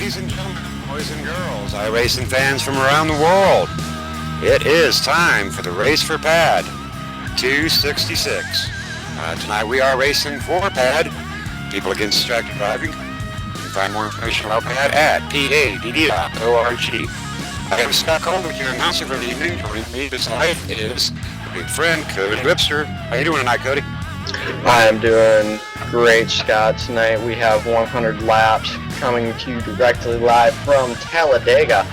Ladies and gentlemen, boys and girls, iRacing fans from around the world, it is time for the Race for PAD 266. Tonight we are racing for PAD, People Against Distracted Driving. You can find more information about PAD at padd.org. I have Scott Colbert here, announcer for the evening. Joining me this night is my good friend Cody Webster. How you doing tonight, Cody? I'm doing great, Scott. Tonight we have 100 laps coming to you directly live from Talladega.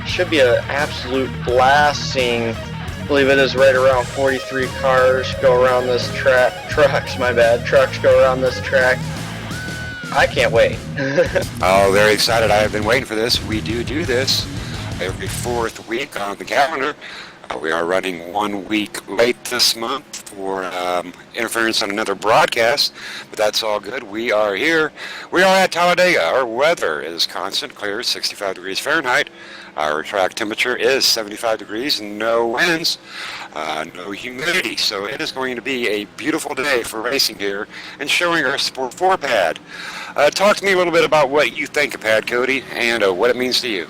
Should be an absolute blast seeing, I believe it is right around 43 cars go around this track. Trucks go around this track. I can't wait. Oh, very excited. I have been waiting for this. We do this every fourth week on the calendar. We are running 1 week late this month for interference on another broadcast, but that's all good. We are here. We are at Talladega. Our weather is constant, clear, 65 degrees Fahrenheit. Our track temperature is 75 degrees, no winds, no humidity. So it is going to be a beautiful day for racing here and showing our support for PAD. Talk to me a little bit about what you think of PAD, Cody, and what it means to you.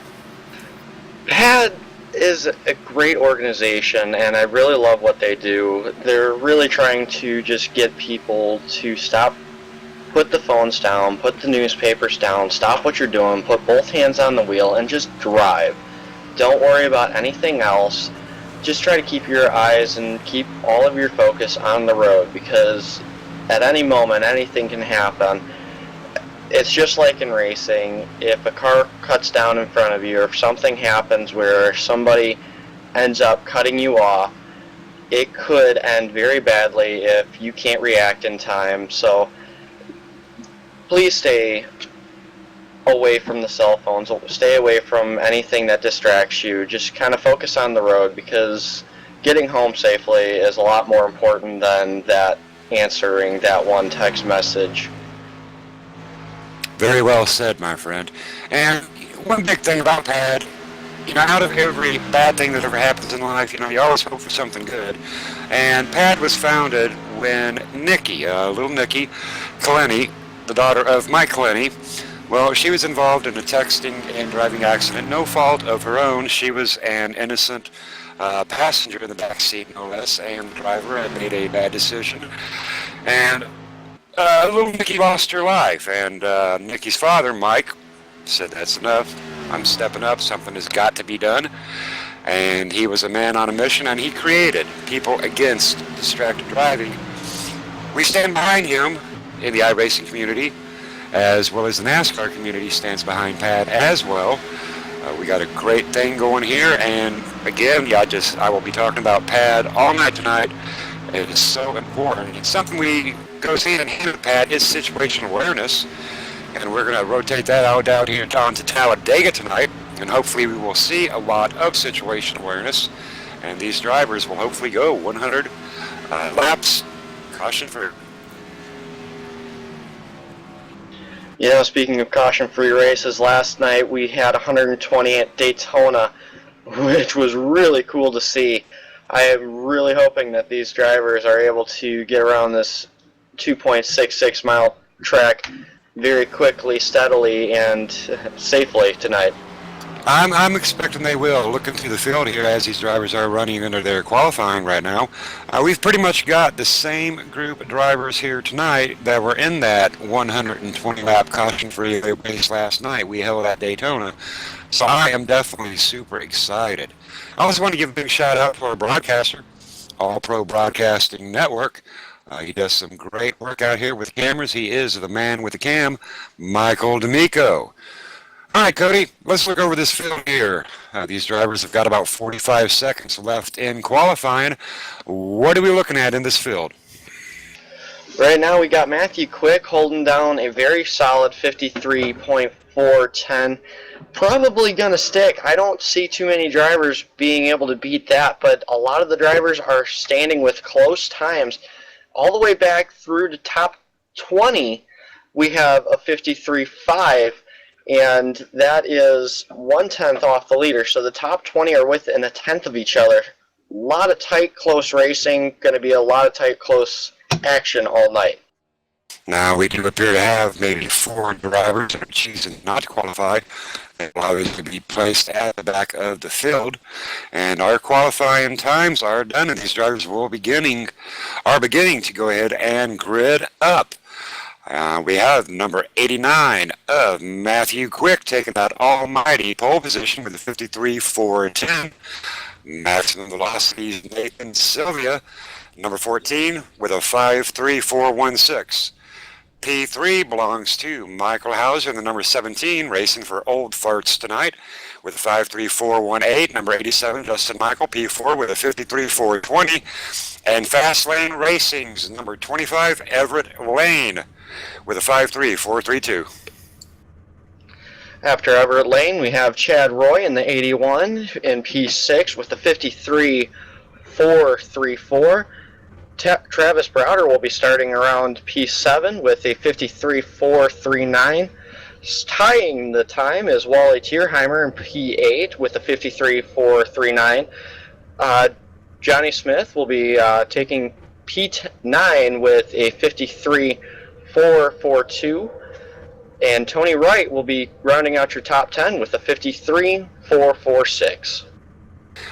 PAD is a great organization, and I really love what they do. They're really trying to just get people to stop, put the phones down, put the newspapers down, stop what you're doing, put both hands on the wheel, and just drive. Don't worry about anything else. Just try to keep your eyes and keep all of your focus on the road, because at any moment, anything can happen. It's just like in racing. If a car cuts down in front of you, or if something happens where somebody ends up cutting you off, it could end very badly if you can't react in time. So please stay away from the cell phones, stay away from anything that distracts you. Just kind of focus on the road, because getting home safely is a lot more important than that answering that one text message. Very well said, my friend. And one big thing about PAD, out of every bad thing that ever happens in life, you always hope for something good. And PAD was founded when Nikki, little Nikki Kaleni, the daughter of Mike Kaleni, well, she was involved in a texting and driving accident, no fault of her own. She was an innocent passenger in the back seat, no less, and the driver had made a bad decision. And little Nikki lost her life, and Nikki's father, Mike, said, "That's enough. I'm stepping up. Something has got to be done." And he was a man on a mission, and he created People Against Distracted Driving. We stand behind him in the iRacing community, as well as the NASCAR community stands behind PAD as well. We got a great thing going here, and again, I will be talking about PAD all night tonight. It is so important. It's something we goes hand in hand with PAD is situational awareness, and we're going to rotate that out here down to Talladega tonight, and hopefully we will see a lot of situational awareness, and these drivers will hopefully go 100 laps caution-free. Speaking of caution-free races, last night we had 120 at Daytona, which was really cool to see. I am really hoping that these drivers are able to get around this 2.66 mile track very quickly, steadily, and safely tonight. I'm expecting they will. Looking through the field here as these drivers are running into their qualifying right now, we've pretty much got the same group of drivers here tonight that were in that 120 lap caution-free race last night we held at Daytona. So I am definitely super excited. I also want to give a big shout out to our broadcaster, All Pro Broadcasting Network. He does some great work out here with cameras. He is the man with the cam, Michael D'Amico. All right, Cody, let's look over this field here. These drivers have got about 45 seconds left in qualifying. What are we looking at in this field? Right now we got Matthew Quick holding down a very solid 53.410. Probably going to stick. I don't see too many drivers being able to beat that, but a lot of the drivers are standing with close times. All the way back through to top 20, we have a 53.5, and that is 1/10 off the leader. So the top 20 are within a tenth of each other. A lot of tight, close racing. Going to be a lot of tight, close action all night. Now, we do appear to have maybe 4 drivers that are choosing not to qualify. They will obviously be placed at the back of the field. And our qualifying times are done, and these drivers are beginning to go ahead and grid up. We have number 89 of Matthew Quick taking that almighty pole position with a 53.410. Maximum velocity is Nathan Sylvia, number 14, with a 5.3416. P3 belongs to Michael Hauser, the number 17, racing for Old Farts tonight with a 5.3418. Number 87, Justin Michael, P4 with a 53.420. And Fast Lane Racing's number 25, Everett Lane, with a 5.3432. After Everett Lane, we have Chad Roy in the 81 in P6 with the 53.434. Travis Browder will be starting around P7 with a 53.439. Tying the time is Wally Tierheimer in P8 with a 53.439. Johnny Smith will be taking P9 with a 53.442. And Tony Wright will be rounding out your top 10 with a 53.446.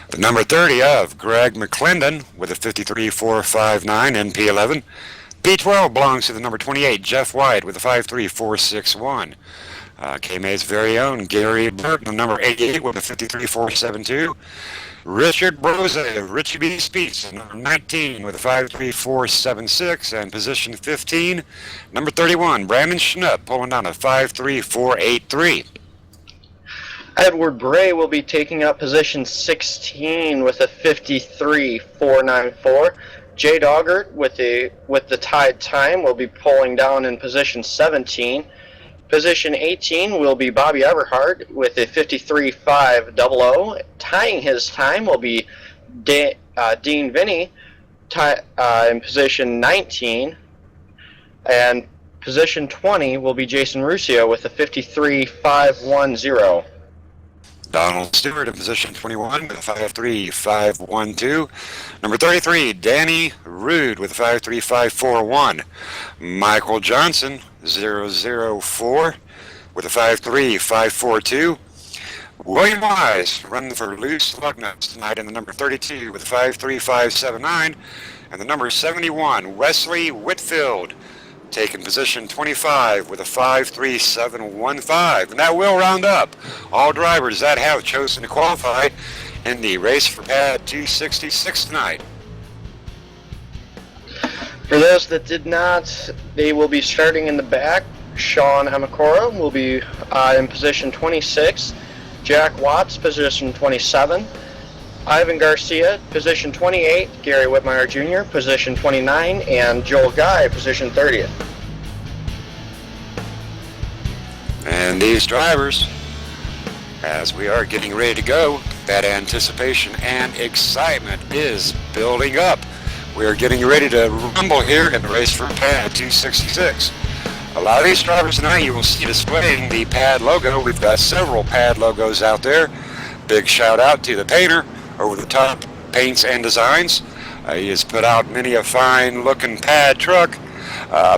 The number 30 of Greg McClendon with a 53.459 in P11. P12 belongs to the number 28, Jeff White, with a 5.3461. KMA's very own Gary Burton, the number 88, with a 53.472. Richard Brose of Richie B. Speeds, number 19, with a 5.3476. And position 15, number 31, Brandon Schnupp, pulling down a 5.3483. Edward Bray will be taking up position 16 with a 53.494. Jay Doggart with the tied time will be pulling down in position 17. Position 18 will be Bobby Everhart with a 53.500. Tying his time will be Dean Vinny in position 19. And position 20 will be Jason Ruscio with a 53.510. Donald Stewart in position 21 with a 5.3512. Number 33, Danny Rude with a 5.3541. Michael Johnson, 004, with a 5.3542. William Wise running for Loose Lugnuts tonight in the number 32 with a 5.3579. And the number 71, Wesley Whitfield, taking position 25 with a 5.3715. And that will round up all drivers that have chosen to qualify in the race for pad 266 tonight. For those that did not, they will be starting in the back. Sean Amakora will be in position 26. Jack Watts, position 27. Ivan Garcia, position 28, Gary Whitmire Jr., position 29, and Joel Guy, position 30th. And these drivers, as we are getting ready to go, that anticipation and excitement is building up. We are getting ready to rumble here in the race for pad 266. A lot of these drivers tonight you will see displaying the pad logo. We've got several pad logos out there. Big shout out to the painter Over the Top Paints and Designs. He has put out many a fine looking pad truck.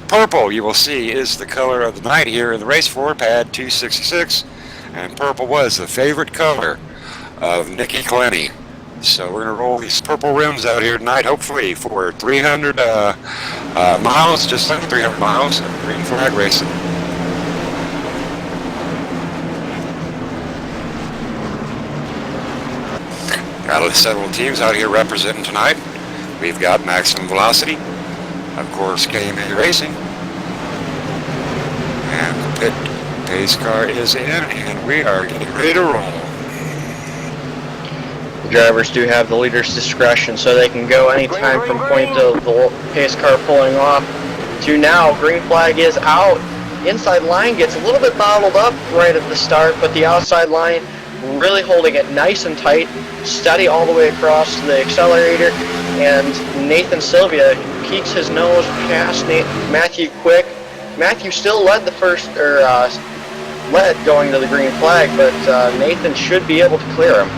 Purple, you will see, is the color of the night here in the race for pad 266, and purple was the favorite color of Nikki Clenny. So we're going to roll these purple rims out here tonight, hopefully for 300 miles, just under 300 miles of green flag racing. Got several teams out here representing tonight. We've got Maximum Velocity, of course, KMA Racing, and the pit pace car is in, and we are getting ready to roll. The drivers do have the leader's discretion, so they can go anytime from point of the pace car pulling off to now. Green flag is out. Inside line gets a little bit bottled up right at the start, but the outside line really holding it nice and tight, steady all the way across the accelerator, and Nathan Sylvia peeks his nose past Matthew Quick. Matthew still led the first, led going to the green flag, but Nathan should be able to clear him.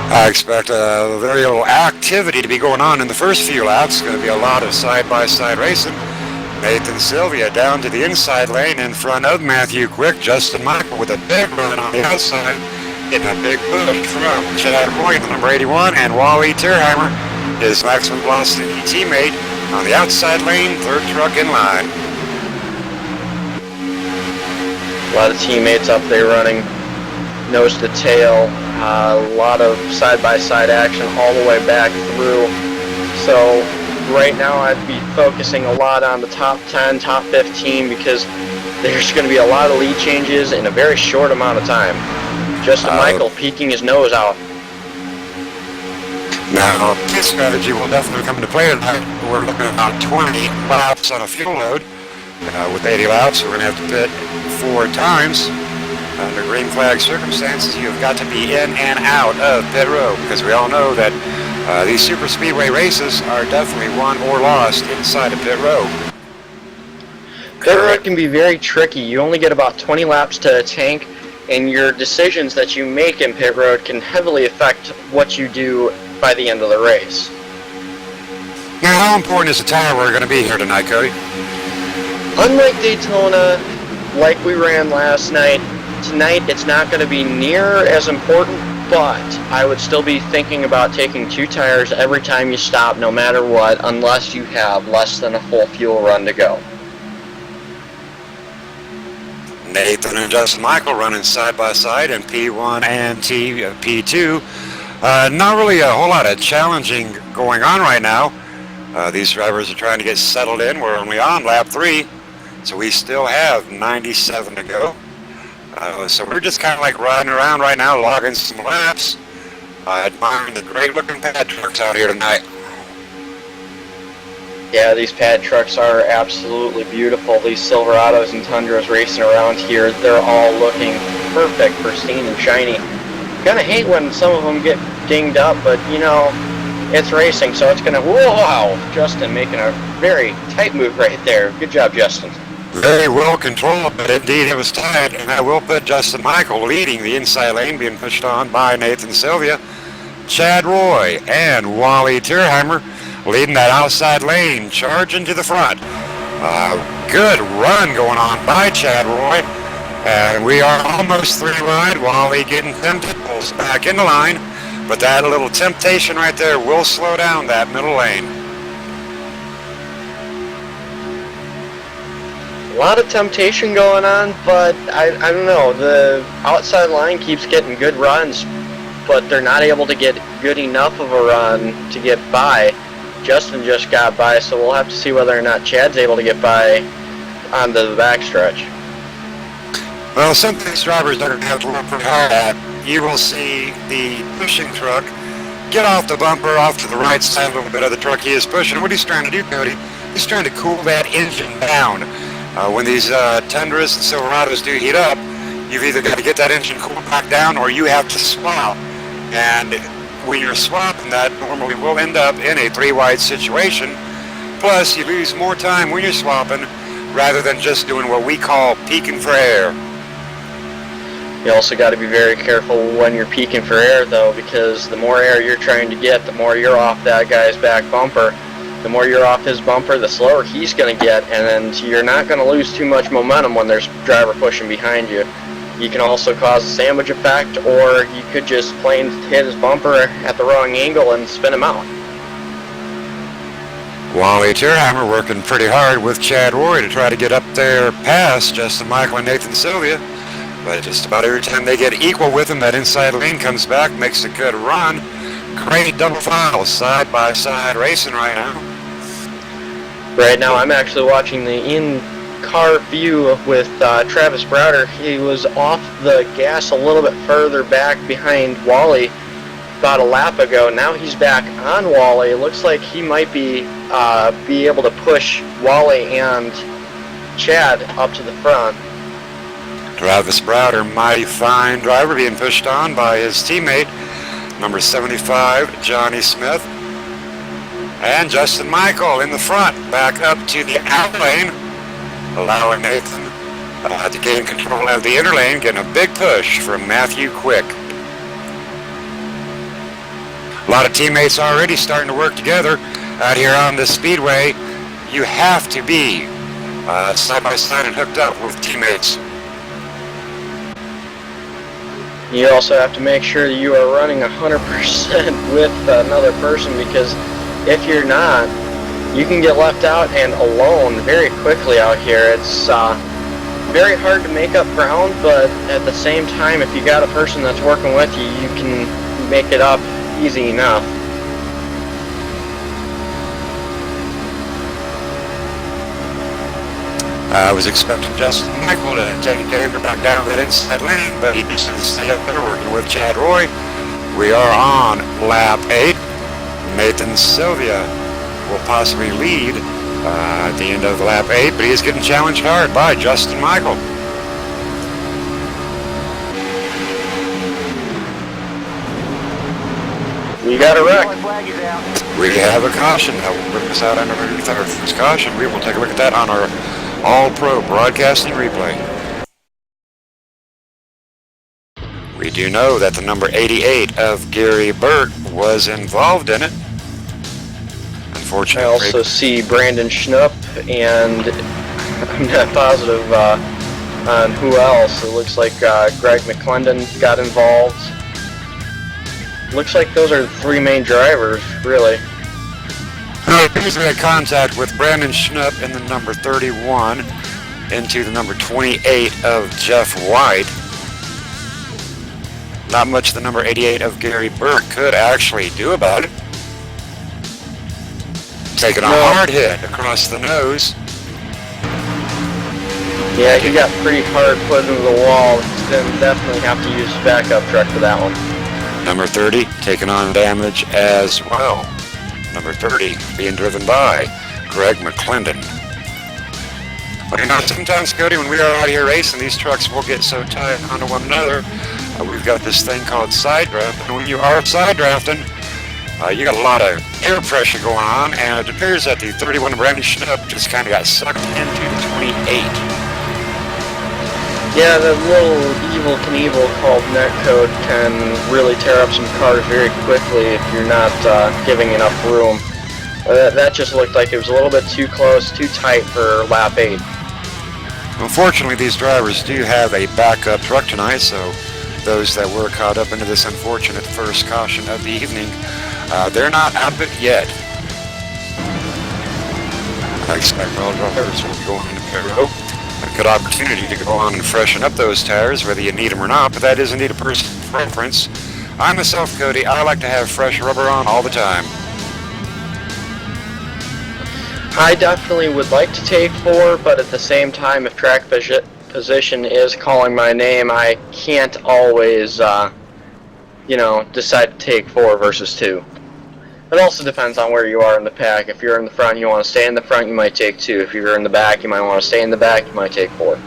I expect very little activity to be going on in the first few laps. It's going to be a lot of side-by-side racing. Nathan Sylvia down to the inside lane in front of Matthew Quick. Justin Michael with a big run on the outside. Getting a big push from Chad Roy, number 81, and Wally Tierheimer, his maximum velocity teammate, on the outside lane, third truck in line. A lot of teammates up there running nose to tail. A lot of side-by-side action all the way back through. So right now I'd be focusing a lot on the top 10, top 15, because there's going to be a lot of lead changes in a very short amount of time. Justin Michael peeking his nose out. Now, this strategy will definitely come into play tonight. We're looking at about 20 laps on a fuel load. With 80 laps, we're going to have to pit 4 times. Under green flag circumstances, you've got to be in and out of pit row, because we all know that these super speedway races are definitely won or lost inside of pit row. Pit road can be very tricky. You only get about 20 laps to a tank, and your decisions that you make in pit road can heavily affect what you do by the end of the race. Now, how important is the tire we're going to be here tonight, Cody? Unlike Daytona, like we ran last night, tonight it's not going to be near as important, but I would still be thinking about taking 2 tires every time you stop, no matter what, unless you have less than a full fuel run to go. Nathan and Justin Michael running side by side in P1 and P2. Not really a whole lot of challenging going on right now. These drivers are trying to get settled in. We're only on lap 3, so we still have 97 to go. So we're just kind of like riding around right now, logging some laps, admiring the great looking pad trucks out here tonight. Yeah, these pad trucks are absolutely beautiful. These Silverados and Tundras racing around here, they're all looking perfect, pristine, and shiny. Kind of hate when some of them get dinged up, but you know, it's racing, so it's gonna. Wow, Justin making a very tight move right there. Good job, Justin. Very well controlled, but indeed it was tight, and I will put Justin Michael leading the inside lane, being pushed on by Nathan Sylvia. Chad Roy and Wally Tierheimer leading that outside lane, charging to the front. Good run going on by Chad Roy. And we are almost 3 wide. Wally getting tempted, pulls back in the line. But that little temptation right there will slow down that middle lane. A lot of temptation going on, but I don't know. The outside line keeps getting good runs, but they're not able to get good enough of a run to get by. Justin just got by, so we'll have to see whether or not Chad's able to get by onto the backstretch. Well, some of these drivers are going to have to work pretty hard at. You will see the pushing truck get off the bumper, off to the right side a little bit of the truck he is pushing. What he's trying to do, Cody, he's trying to cool that engine down. When these Tundras and Silverados do heat up, you've either got to get that engine cooled back down or you have to swap. And when you're swapping, that normally will end up in a 3-wide situation. Plus, you lose more time when you're swapping rather than just doing what we call peeking for air. You also got to be very careful when you're peeking for air, though, because the more air you're trying to get, the more you're off that guy's back bumper. The more you're off his bumper, the slower he's going to get, and then you're not going to lose too much momentum when there's a driver pushing behind you. You can also cause a sandwich effect, or you could just plain hit his bumper at the wrong angle and spin him out. Wally Tierheimer working pretty hard with Chad Roy to try to get up there past Justin Michael and Nathan Sylvia. But just about every time they get equal with him, that inside lane comes back, makes a good run. Great double file, side-by-side racing right now. Right now I'm actually watching the in-car view with Travis Browder. He was off the gas a little bit further back behind Wally about a lap ago. Now he's back on Wally. It looks like he might be able to push Wally and Chad up to the front. Travis Browder, mighty fine driver, being pushed on by his teammate, number 75, Johnny Smith. And Justin Michael in the front, back up to the out lane, allowing Nathan to gain control of the inner lane, getting a big push from Matthew Quick. A lot of teammates already starting to work together out here on the speedway. You have to be side by side and hooked up with teammates. You also have to make sure that you are running 100% with another person, because if you're not, you can get left out and alone very quickly out here. It's very hard to make up ground, but at the same time, if you got a person that's working with you, you can make it up easy enough. I was expecting Justin Michael to take Danger back down that inside lane, but he decided to stay up there working with Chad Roy. We are on lap 8. Nathan Sylvia will possibly lead at the end of lap 8, but he is getting challenged hard by Justin Michael. We got a wreck. We have a caution that will bring us out underneath our first caution. We will take a look at that on our All-Pro Broadcasting replay. We do know that the number 88 of Gary Burt was involved in it. Unfortunately, I also see Brandon Schnupp, and I'm not positive on who else. It looks like Greg McClendon got involved. Looks like those are the 3 main drivers, really. It appears we had contact with Brandon Schnupp in the number 31 into the number 28 of Jeff White. Not much the number 88 of Gary Burt could actually do about it. Taking a hard hit across the nose. Yeah, he got pretty hard put into the wall. He's going to definitely have to use backup truck for that one. Number 30 taking on damage as well. Number 30 being driven by Greg McClendon. Well, you know, sometimes, Cody, when we are out here racing, these trucks will get so tight onto one another. We've got this thing called side draft, and when you are side drafting, you got a lot of air pressure going on, and it appears that the 31 Brandon Schnupp just kind of got sucked into the 28. Yeah, the little evil Knievel called netcode can really tear up some cars very quickly if you're not giving enough room. That just looked like it was a little bit too close, too tight for lap 8. Unfortunately, these drivers do have a backup truck tonight, so those that were caught up into this unfortunate first caution of the evening, they're not out of it yet. I expect all drivers will be going into pit. A good opportunity to go on and freshen up those tires, whether you need them or not, but that is indeed a personal preference. I myself, Cody, I like to have fresh rubber on all the time. I definitely would like to take 4, but at the same time, if track position is calling my name, I can't always, decide to take 4 versus 2. It also depends on where you are in the pack. If you're in the front, you want to stay in the front, you might take 2. If you're in the back, you might want to stay in the back, you might take 4.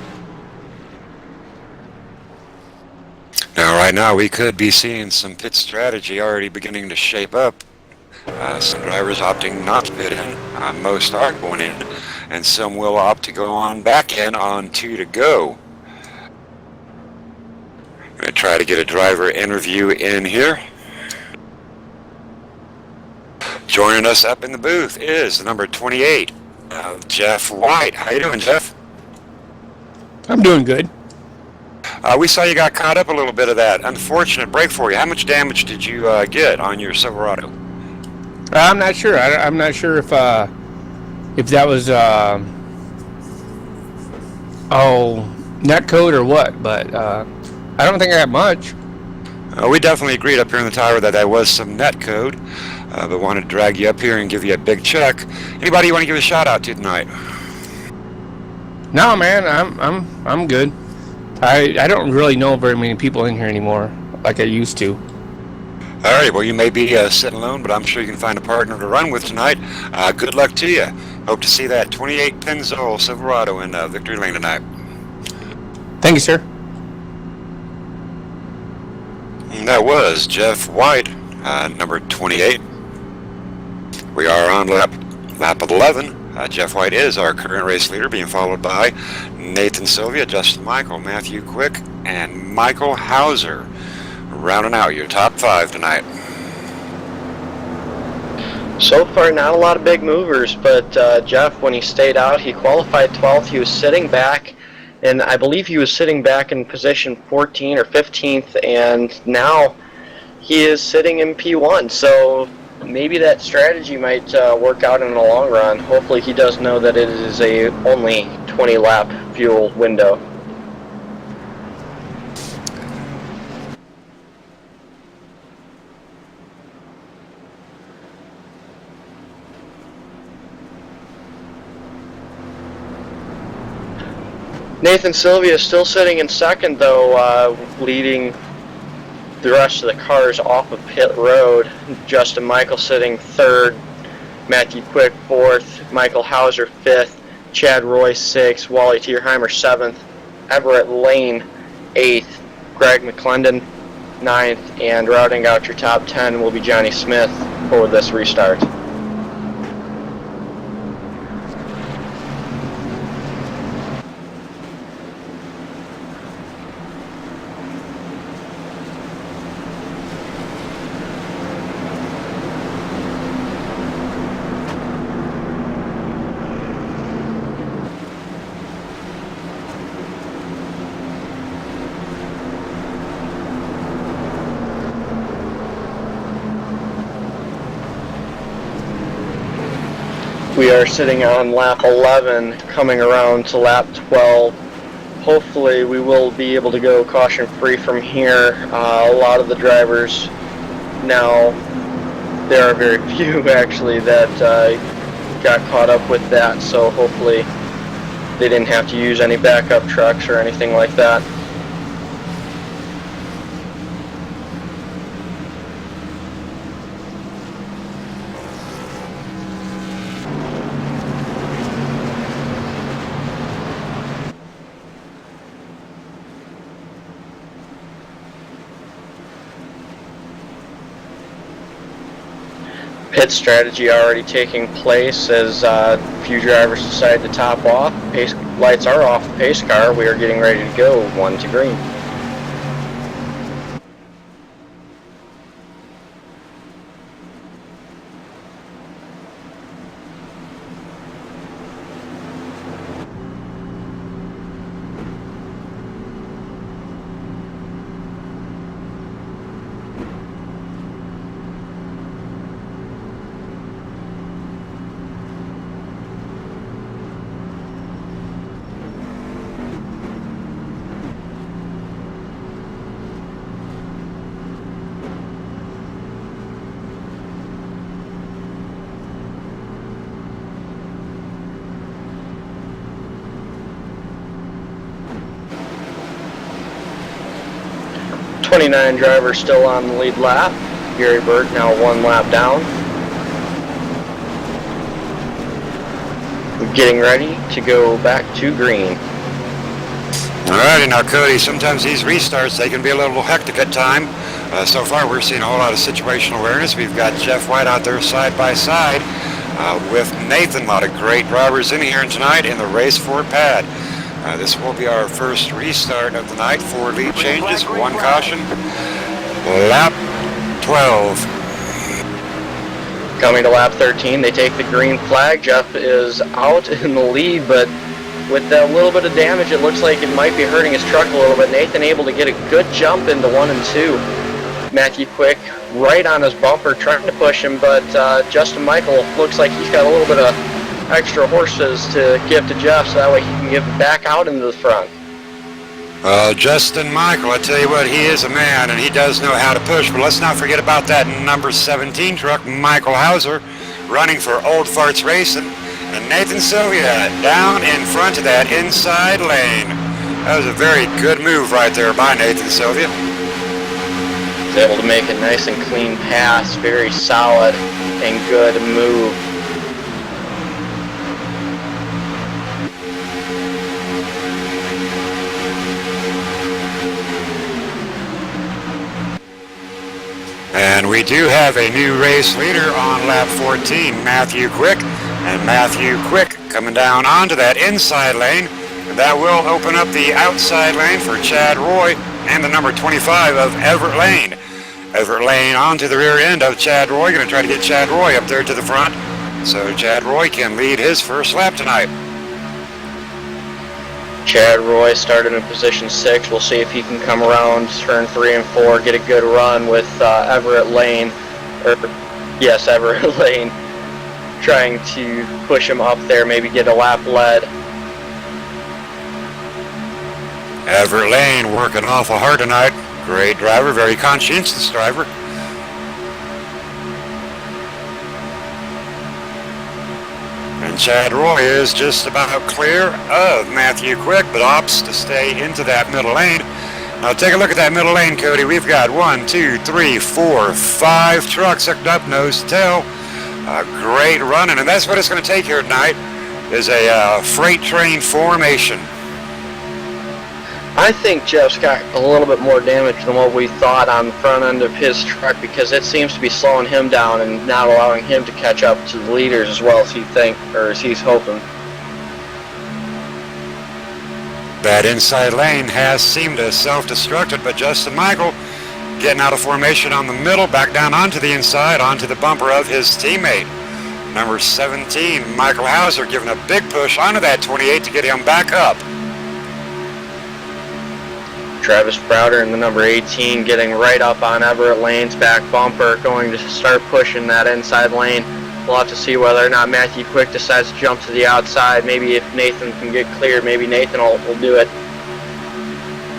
Now, right now, we could be seeing some pit strategy already beginning to shape up. Some drivers opting not to pit in. Most are going in, and some will opt to go on back in on 2 to go. I'm going to try to get a driver interview in here. Joining us up in the booth is number 28, Jeff White. How you doing, Jeff? I'm doing good. We saw you got caught up a little bit of that unfortunate break for you. How much damage did you get on your Silverado? I'm not sure. I'm not sure if that was netcode or what, but I don't think I got much. We definitely agreed up here in the tower that was some netcode, but wanted to drag you up here and give you a big check. Anybody you want to give a shout out to tonight? No, man, I'm good. I don't really know very many people in here anymore like I used to. All right, well, you may be sitting alone, but I'm sure you can find a partner to run with tonight. Good luck to you. Hope to see that 28 Pennzoil Silverado in Victory Lane tonight. Thank you, sir. And that was Jeff White, number 28. We are on lap 11. Jeff White is our current race leader, being followed by Nathan Sylvia, Justin Michael, Matthew Quick, and Michael Hauser. Rounding out your top 5 tonight. So far, not a lot of big movers, but Jeff, when he stayed out, he qualified 12th. He was sitting back, and I believe he was sitting back in position 14 or 15th, and now he is sitting in P1. So maybe that strategy might work out in the long run. Hopefully, he does know that it is a only 20-lap fuel window. Nathan Sylvia is still sitting in second, though, leading the rest of the cars off of pit road. Justin Michael sitting third, Matthew Quick fourth, Michael Hauser fifth, Chad Roy sixth, Wally Tierheimer seventh, Everett Lane eighth, Greg McClendon ninth, and routing out your top 10 will be Johnny Smith for this restart. We are sitting on lap 11, coming around to lap 12. Hopefully we will be able to go caution free from here. A lot of the drivers now, there are very few actually that got caught up with that, so hopefully they didn't have to use any backup trucks or anything like that. Pit strategy already taking place as a few drivers decide to top off. Pace lights are off the pace car. We are getting ready to go 1 to green. '29 driver still on the lead lap. Gary Bird now 1 lap down. We're getting ready to go back to green. Alrighty, now Cody, sometimes these restarts, they can be a little hectic at time. So far we're seeing a whole lot of situational awareness. We've got Jeff White out there side by side with Nathan. A lot of great drivers in here tonight in the race for pad. This will be our first restart of the night. 4 lead changes, 1 caution. Lap 12. Coming to lap 13, they take the green flag. Jeff is out in the lead, but with that little bit of damage, it looks like it might be hurting his truck a little bit. Nathan able to get a good jump into 1 and 2. Matthew Quick right on his bumper, trying to push him, but Justin Michael looks like he's got a little bit of extra horses to give to Jeff, so that way he can get back out into the front. Justin Michael, I tell you what, he is a man, and he does know how to push, but let's not forget about that number 17 truck, Michael Hauser, running for Old Farts Racing, and Nathan Sylvia down in front of that inside lane. That was a very good move right there by Nathan Sylvia. He's able to make a nice and clean pass, very solid and good move. And we do have a new race leader on lap 14, Matthew Quick. And Matthew Quick coming down onto that inside lane. That will open up the outside lane for Chad Roy and the number 25 of Everett Lane. Everett Lane onto the rear end of Chad Roy. Going to try to get Chad Roy up there to the front, so Chad Roy can lead his first lap tonight. Chad Roy started in position 6. We'll see if he can come around turn 3 and 4, get a good run with Everett Lane, Everett Lane, trying to push him up there, maybe get a lap lead. Everett Lane working awful hard tonight. Great driver, very conscientious driver. And Chad Roy is just about clear of Matthew Quick, but opts to stay into that middle lane. Now take a look at that middle lane, Cody. We've got 1, 2, 3, 4, 5 trucks hooked up nose to tail. A great running, and that's what it's going to take here tonight, is a freight train formation. I think Jeff's got a little bit more damage than what we thought on the front end of his truck, because it seems to be slowing him down and not allowing him to catch up to the leaders as well as he's hoping. That inside lane has seemed to self-destructed, but Justin Michael getting out of formation on the middle, back down onto the inside, onto the bumper of his teammate. Number 17, Michael Hauser, giving a big push onto that 28 to get him back up. Travis Browder in the number 18 getting right up on Everett Lane's back bumper, going to start pushing that inside lane. We'll have to see whether or not Matthew Quick decides to jump to the outside. Maybe if Nathan can get cleared, maybe Nathan will do it.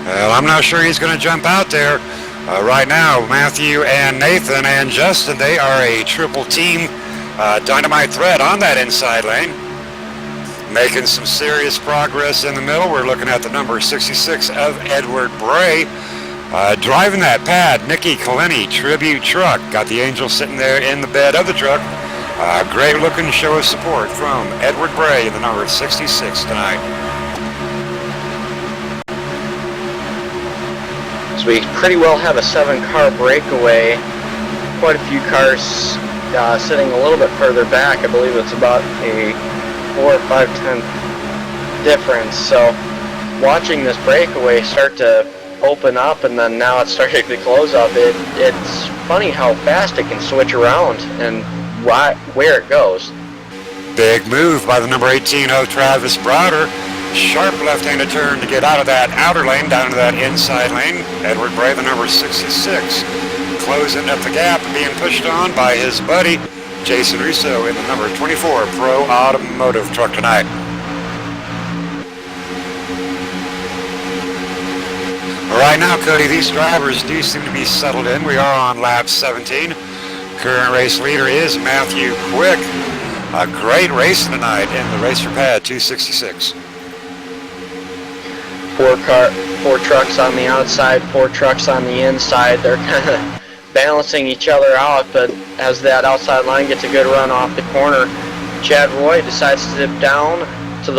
Well, I'm not sure he's going to jump out there. Right now, Matthew and Nathan and Justin, they are a triple team dynamite threat on that inside lane. Making some serious progress in the middle. We're looking at the number 66 of Edward Bray. Driving that pad, Nicky Kaleni tribute truck. Got the Angel sitting there in the bed of the truck. Great looking show of support from Edward Bray in the number 66 tonight. So we pretty well have a 7-car breakaway. Quite a few cars sitting a little bit further back. I believe it's about a 4 or 5 tenth difference. So watching this breakaway start to open up and then now it's starting to close up, it's funny how fast it can switch around and where it goes. Big move by the number 18 of Travis Browder. Sharp left-handed turn to get out of that outer lane down to that inside lane. Edward Bray, the number 66, closing up the gap, being pushed on by his buddy Jason Russo in the number 24 Pro Automotive truck tonight. Right now, Cody, these drivers do seem to be settled in. We are on lap 17. Current race leader is Matthew Quick. A great race tonight in the Racer Pad 266. 4 trucks on the outside, 4 trucks on the inside. They're kind of balancing each other out, but as that outside line gets a good run off the corner, Chad Roy decides to dip down to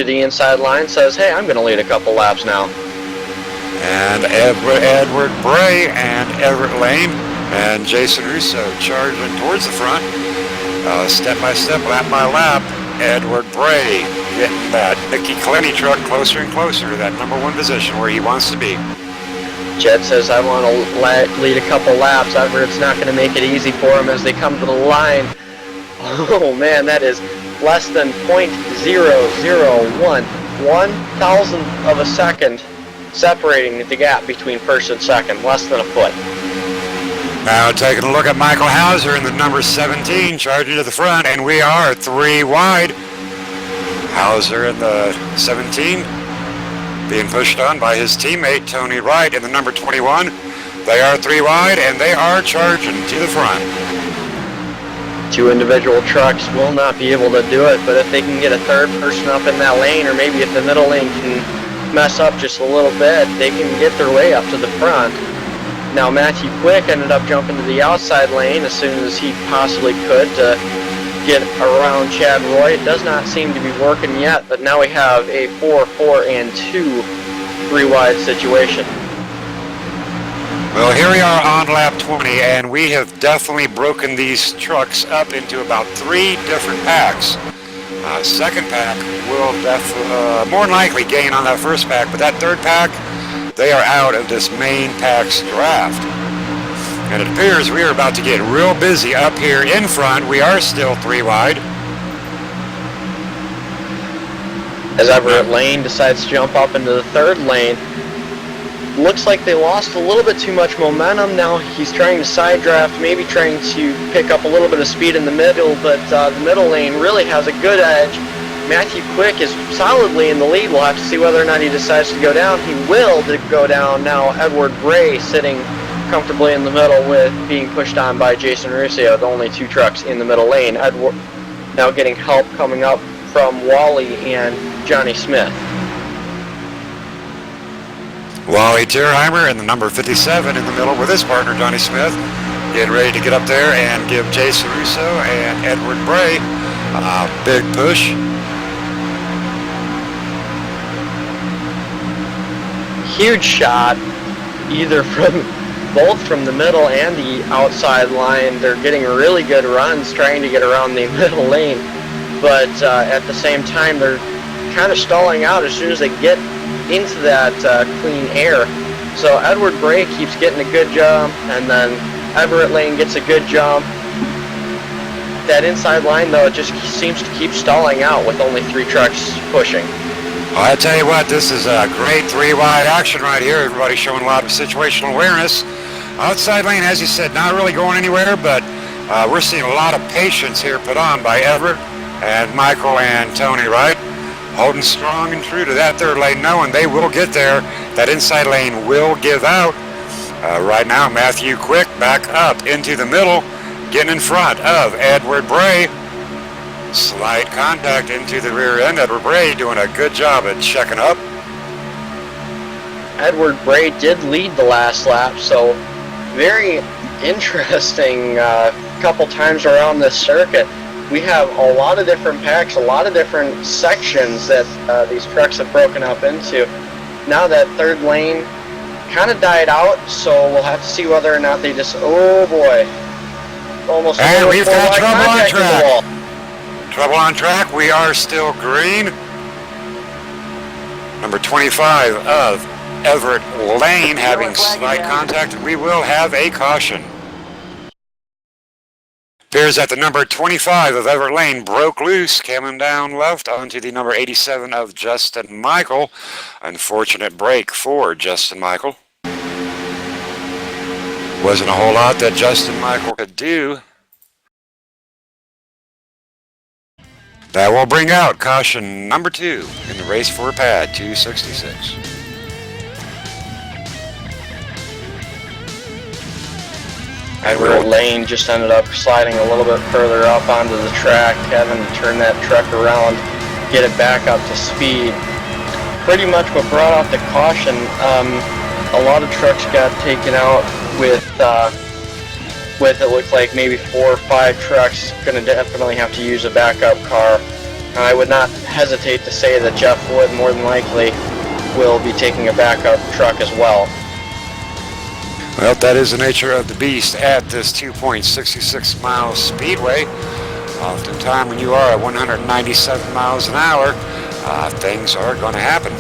the inside line, says, hey, I'm going to lead a couple laps now. And Edward Bray and Everett Lane and Jason Russo charging towards the front. Step by step, lap by lap, Edward Bray getting that Nicky Kaleni truck closer and closer to that number 1 position where he wants to be. Jed says, I want to lead a couple laps. Everett's not going to make it easy for him as they come to the line. Oh man, that is less than 0.001, 1,000th of a second separating the gap between first and second, less than a foot. Now taking a look at Michael Hauser in the number 17 charging to the front, and we are 3 wide. Hauser in the 17 being pushed on by his teammate Tony Wright in the number 21. They are 3 wide and they are charging to the front. 2 individual trucks will not be able to do it, but if they can get a third person up in that lane, or maybe if the middle lane can mess up just a little bit, they can get their way up to the front. Now Matthew Quick ended up jumping to the outside lane as soon as he possibly could to get around Chad Roy. It does not seem to be working yet, but now we have a 4, 4, and 2 3-wide situation. Well, here we are on lap 20, and we have definitely broken these trucks up into about 3 different packs. Second pack will more than likely gain on that first pack, but that third pack, they are out of this main pack's draft. And it appears we are about to get real busy up here in front. We are still 3 wide. As Everett Lane decides to jump up into the third lane. Looks like they lost a little bit too much momentum. Now he's trying to side draft, maybe trying to pick up a little bit of speed in the middle, but the middle lane really has a good edge. Matthew Quick is solidly in the lead. We'll have to see whether or not he decides to go down. He will go down now. Edward Bray sitting comfortably in the middle with being pushed on by Jason Russo with only 2 trucks in the middle lane. Edward now getting help coming up from Wally and Johnny Smith. Wally Tierheimer in the number 57 in the middle with his partner Johnny Smith, getting ready to get up there and give Jason Russo and Edward Bray a big push. Huge shot, either both from the middle and the outside line. They're getting really good runs trying to get around the middle lane, but at the same time they're kind of stalling out as soon as they get into that clean air. So Edward Bray keeps getting a good jump, and then Everett Lane gets a good jump. That inside line, though, it just seems to keep stalling out with only 3 trucks pushing. Well, I tell you what, this is a great 3 wide action right here. Everybody's showing a lot of situational awareness. Outside lane, as you said, not really going anywhere, but we're seeing a lot of patience here put on by Everett and Michael and Tony, right? Holding strong and true to that third lane, knowing they will get there. That inside lane will give out. Right now, Matthew Quick back up into the middle, getting in front of Edward Bray. Slight contact into the rear end. Edward Bray doing a good job at checking up. Edward Bray did lead the last lap, so very interesting couple times around this circuit. We have a lot of different packs, a lot of different sections that these trucks have broken up into. Now that third lane kind of died out, so we'll have to see whether or not they just, oh boy, almost. And we've got trouble on track. Trouble on track. We are still green. Number 25 of Everett Lane having slight contact. We will have a caution. Appears that the number 25 of Everett Lane broke loose, coming down left onto the number 87 of Justin Michael. Unfortunate break for Justin Michael. Wasn't a whole lot that Justin Michael could do. That will bring out caution number 2 in the race for pad 266. Everett Lane just ended up sliding a little bit further up onto the track, having to turn that truck around, get it back up to speed. Pretty much what brought out the caution. A lot of trucks got taken out with it looked like maybe 4 or 5 trucks going to definitely have to use a backup car. I would not hesitate to say that Jeff Wood more than likely will be taking a backup truck as well. Well, that is the nature of the beast at this 2.66 mile speedway. Oftentimes when you are at 197 miles an hour, things are going to happen.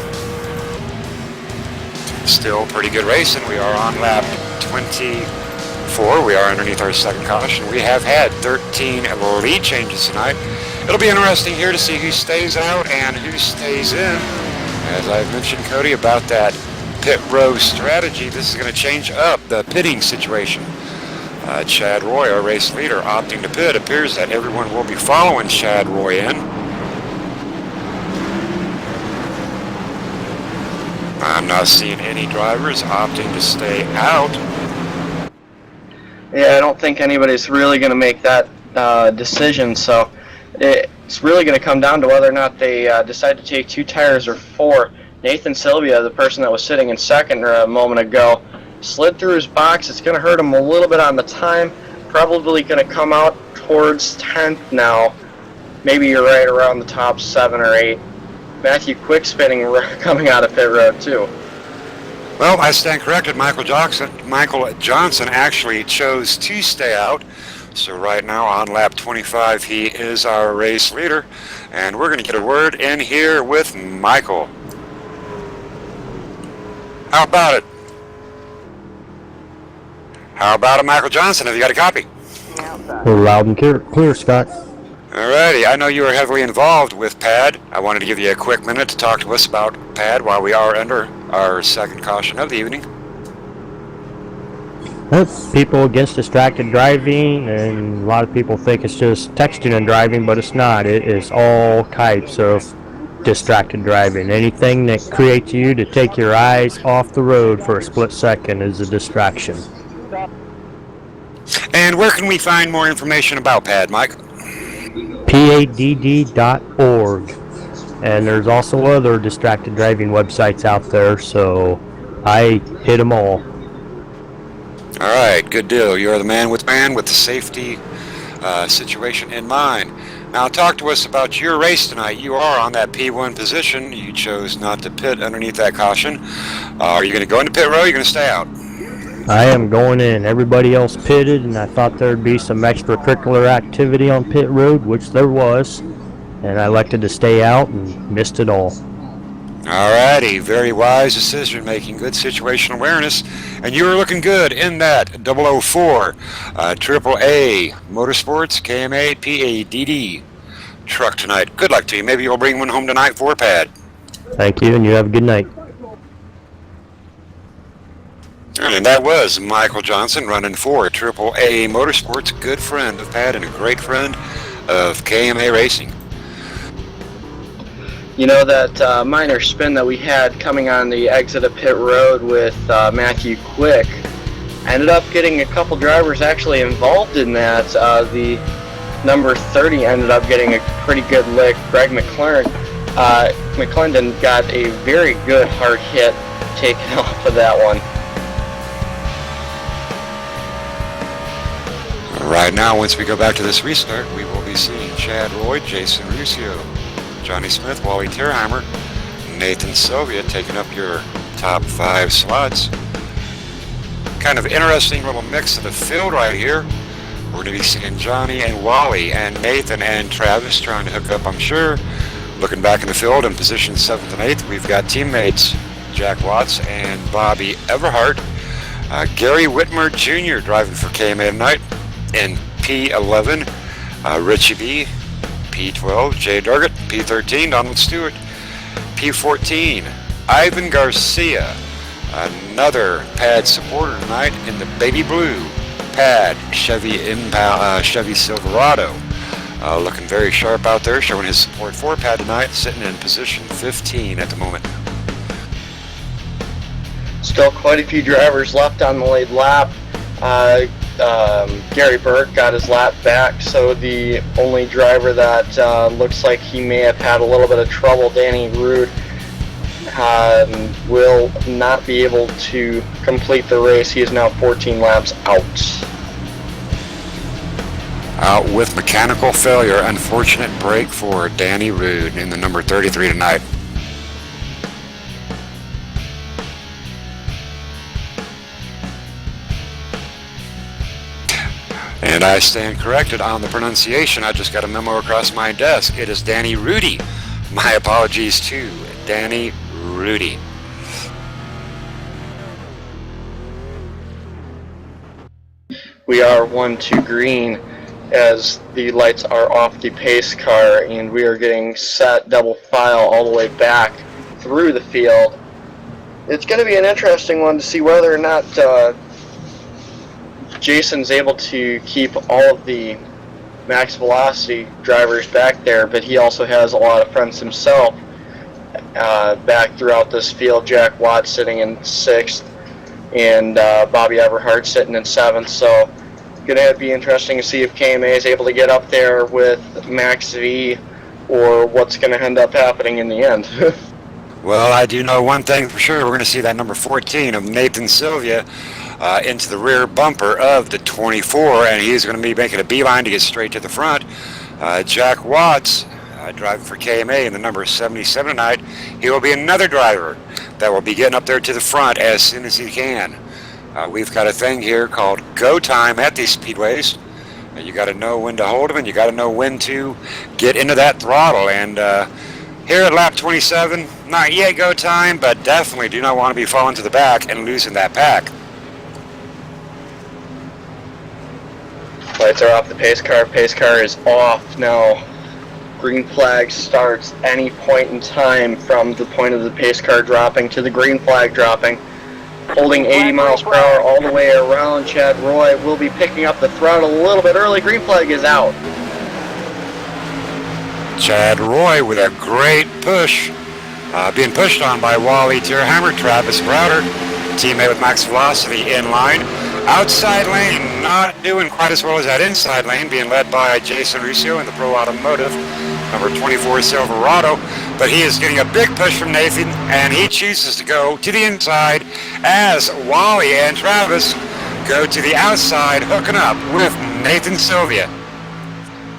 Still pretty good racing. We are on lap 24. We are underneath our second caution. We have had 13 lead changes tonight. It'll be interesting here to see who stays out and who stays in. As I've mentioned, Cody, about that pit row strategy, this is going to change up the pitting situation. Chad Roy, our race leader, opting to pit. Appears that everyone will be following Chad Roy in. I'm not seeing any drivers opting to stay out. Yeah, I don't think anybody's really going to make that decision, so it's really going to come down to whether or not they decide to take 2 tires or 4. Nathan Sylvia, the person that was sitting in second a moment ago, slid through his box. It's going to hurt him a little bit on the time. Probably going to come out towards 10th now. Maybe you're right around the top 7 or 8. Matthew Quick spinning coming out of pit road too. Well, I stand corrected. Michael Johnson actually chose to stay out. So right now on lap 25, he is our race leader. And we're going to get a word in here with Michael. How about it? How about it, Michael Johnson? Have you got a copy? Loud and clear, Scott. Alrighty, I know you are heavily involved with PAD. I wanted to give you a quick minute to talk to us about PAD while we are under our second caution of the evening. People against distracted driving, and a lot of people think it's just texting and driving, but it's not. It is all types of distracted driving. Anything that creates you to take your eyes off the road for a split second is a distraction. And where can we find more information about PAD, Mike? PADD.org. And there's also other distracted driving websites out there, so I hit them all. Alright, good deal. You're the man with the safety situation in mind. Now talk to us about your race tonight. You are on that P1 position. You chose not to pit underneath that caution. Are you going to go into pit row or are you going to stay out? I am going in. Everybody else pitted, and I thought there'd be some extracurricular activity on pit road, which there was, and I elected to stay out and missed it all. Alrighty, very wise decision making, good situational awareness, and you were looking good in that 004 AAA Motorsports KMA PADD truck tonight. Good luck to you. Maybe you'll bring one home tonight for PAD. Thank you, and you have a good night. And that was Michael Johnson running for AAA Motorsports, good friend of PAD and a great friend of KMA Racing. You know, that minor spin that we had coming on the exit of pit road with Matthew Quick ended up getting a couple drivers actually involved in that. The number 30 ended up getting a pretty good lick. Greg McClendon got a very good hard hit taken off of that one. Right now, once we go back to this restart, we will be seeing Chad Roy, Jason Ruscio, Johnny Smith, Wally Tierheimer, Nathan Sylvia taking up your top 5 slots. Kind of interesting little mix of the field right here. We're going to be seeing Johnny and Wally and Nathan and Travis trying to hook up, I'm sure. Looking back in the field in position 7th and 8th, we've got teammates Jack Watts and Bobby Everhart. Gary Whitmer Jr. driving for KMA tonight in P11. Richie B. P12, Jay Durgett. P13, Donald Stewart. P14, Ivan Garcia, another PAD supporter tonight in the baby blue PAD Chevy Silverado. Looking very sharp out there, showing his support for PAD tonight, sitting in position 15 at the moment. Still quite a few drivers left on the lead lap. Gary Burke got his lap back, so the only driver that looks like he may have had a little bit of trouble, Danny Rude, will not be able to complete the race. He is now 14 laps out. Out with mechanical failure. Unfortunate break for Danny Rude in the number 33 tonight. And I stand corrected on the pronunciation. I just got a memo across my desk. It is Danny Rudy. My apologies to Danny Rudy. We are 1-2 green as the lights are off the pace car, and we are getting set double file all the way back through the field. It's going to be an interesting one to see whether or not Jason's able to keep all of the max velocity drivers back there, but he also has a lot of friends himself back throughout this field. Jack Watts sitting in 6th, and Bobby Everhart sitting in 7th. So going to be interesting to see if KMA is able to get up there with Max V, or what's going to end up happening in the end. Well, I do know one thing for sure. We're going to see that number 14 of Nathan Sylvia into the rear bumper of the 24, and he's going to be making a beeline to get straight to the front. Jack Watts, driving for KMA in the number 77 tonight, he will be another driver that will be getting up there to the front as soon as he can. We've got a thing here called go time at these speedways. You got to know when to hold them, and you got to know when to get into that throttle. And here at lap 27, not yet go time, but definitely do not want to be falling to the back and losing that pack. Lights are off the pace car. Pace car is off now. Green flag starts any point in time from the point of the pace car dropping to the green flag dropping. Holding 80 miles per hour all the way around. Chad Roy will be picking up the throttle a little bit early. Green flag is out. Chad Roy with a great push. Being pushed on by Wally Tierheimer, Travis Browder, teammate with Max Velocity in line. Outside lane, not doing quite as well as that inside lane, being led by Jason Russo in the Pro Automotive, number 24 Silverado. But he is getting a big push from Nathan, and he chooses to go to the inside as Wally and Travis go to the outside, hooking up with Nathan Sylvia.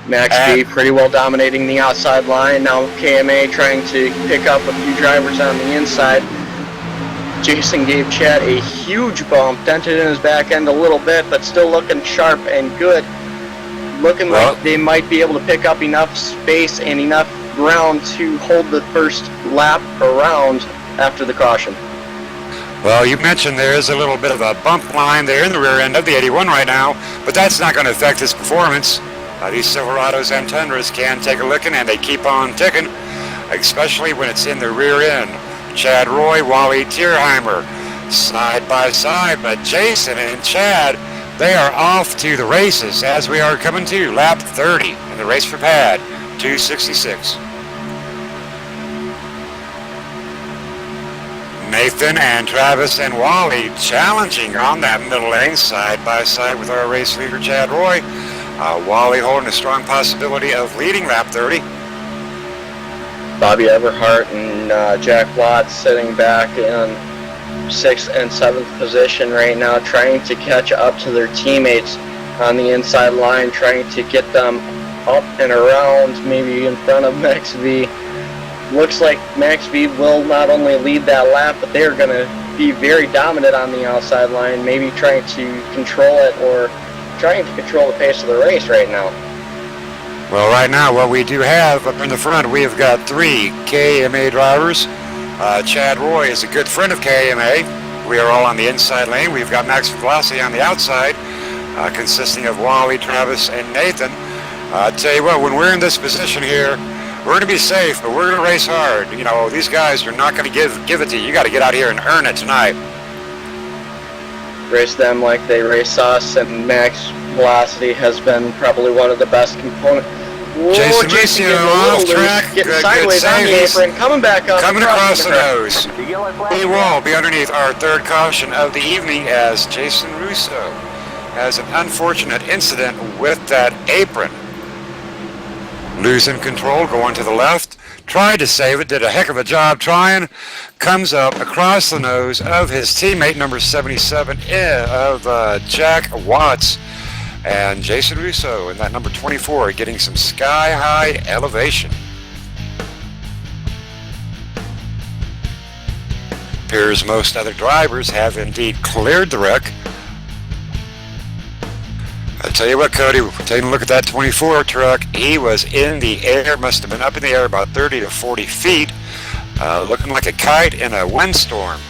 Max B pretty well dominating the outside line. Now KMA trying to pick up a few drivers on the inside. Jason gave Chad a huge bump, dented in his back end a little bit, but still looking sharp and good. Looking like they might be able to pick up enough space and enough ground to hold the first lap around after the caution. Well, you mentioned there is a little bit of a bump line there in the rear end of the 81 right now, but that's not going to affect his performance. These Silverados and Tundras can take a licking, and they keep on ticking, especially when it's in the rear end. Chad Roy, Wally Tierheimer, side by side, but Jason and Chad, they are off to the races as we are coming to lap 30 in the race for pad 266. Nathan and Travis and Wally challenging on that middle lane side by side with our race leader Chad Roy. Wally holding a strong possibility of leading lap 30. Bobby Everhart and Jack Watts sitting back in 6th and 7th position right now, trying to catch up to their teammates on the inside line, trying to get them up and around, maybe in front of Max V. Looks like Max V will not only lead that lap, but they're going to be very dominant on the outside line, maybe trying to control it or trying to control the pace of the race right now. Well, right now, what we do have up in the front, we have got 3 KMA drivers. Chad Roy is a good friend of KMA. We are all on the inside lane. We've got Max Velocity on the outside, consisting of Wally, Travis, and Nathan. I tell you what, when we're in this position here, we're going to be safe, but we're going to race hard. You know, these guys are not going to give it to you. You got to get out here and earn it tonight. Race them like they race us, and Max Velocity has been probably one of the best components. Jason Russo off track, getting good sideways on the save. apron, coming back up, Coming across the nose. He He will be underneath our third caution of the evening as Jason Russo has an unfortunate incident with that apron. Losing control, going to the left, tried to save it, did a heck of a job trying, comes up across the nose of his teammate, number 77 of Jack Watts, and Jason Russo in that number 24 getting some sky-high elevation. Appears most other drivers have indeed cleared the wreck. I tell you what, Cody, taking a look at that 24 truck, he was in the air, must have been up in the air about 30 to 40 feet, looking like a kite in a windstorm.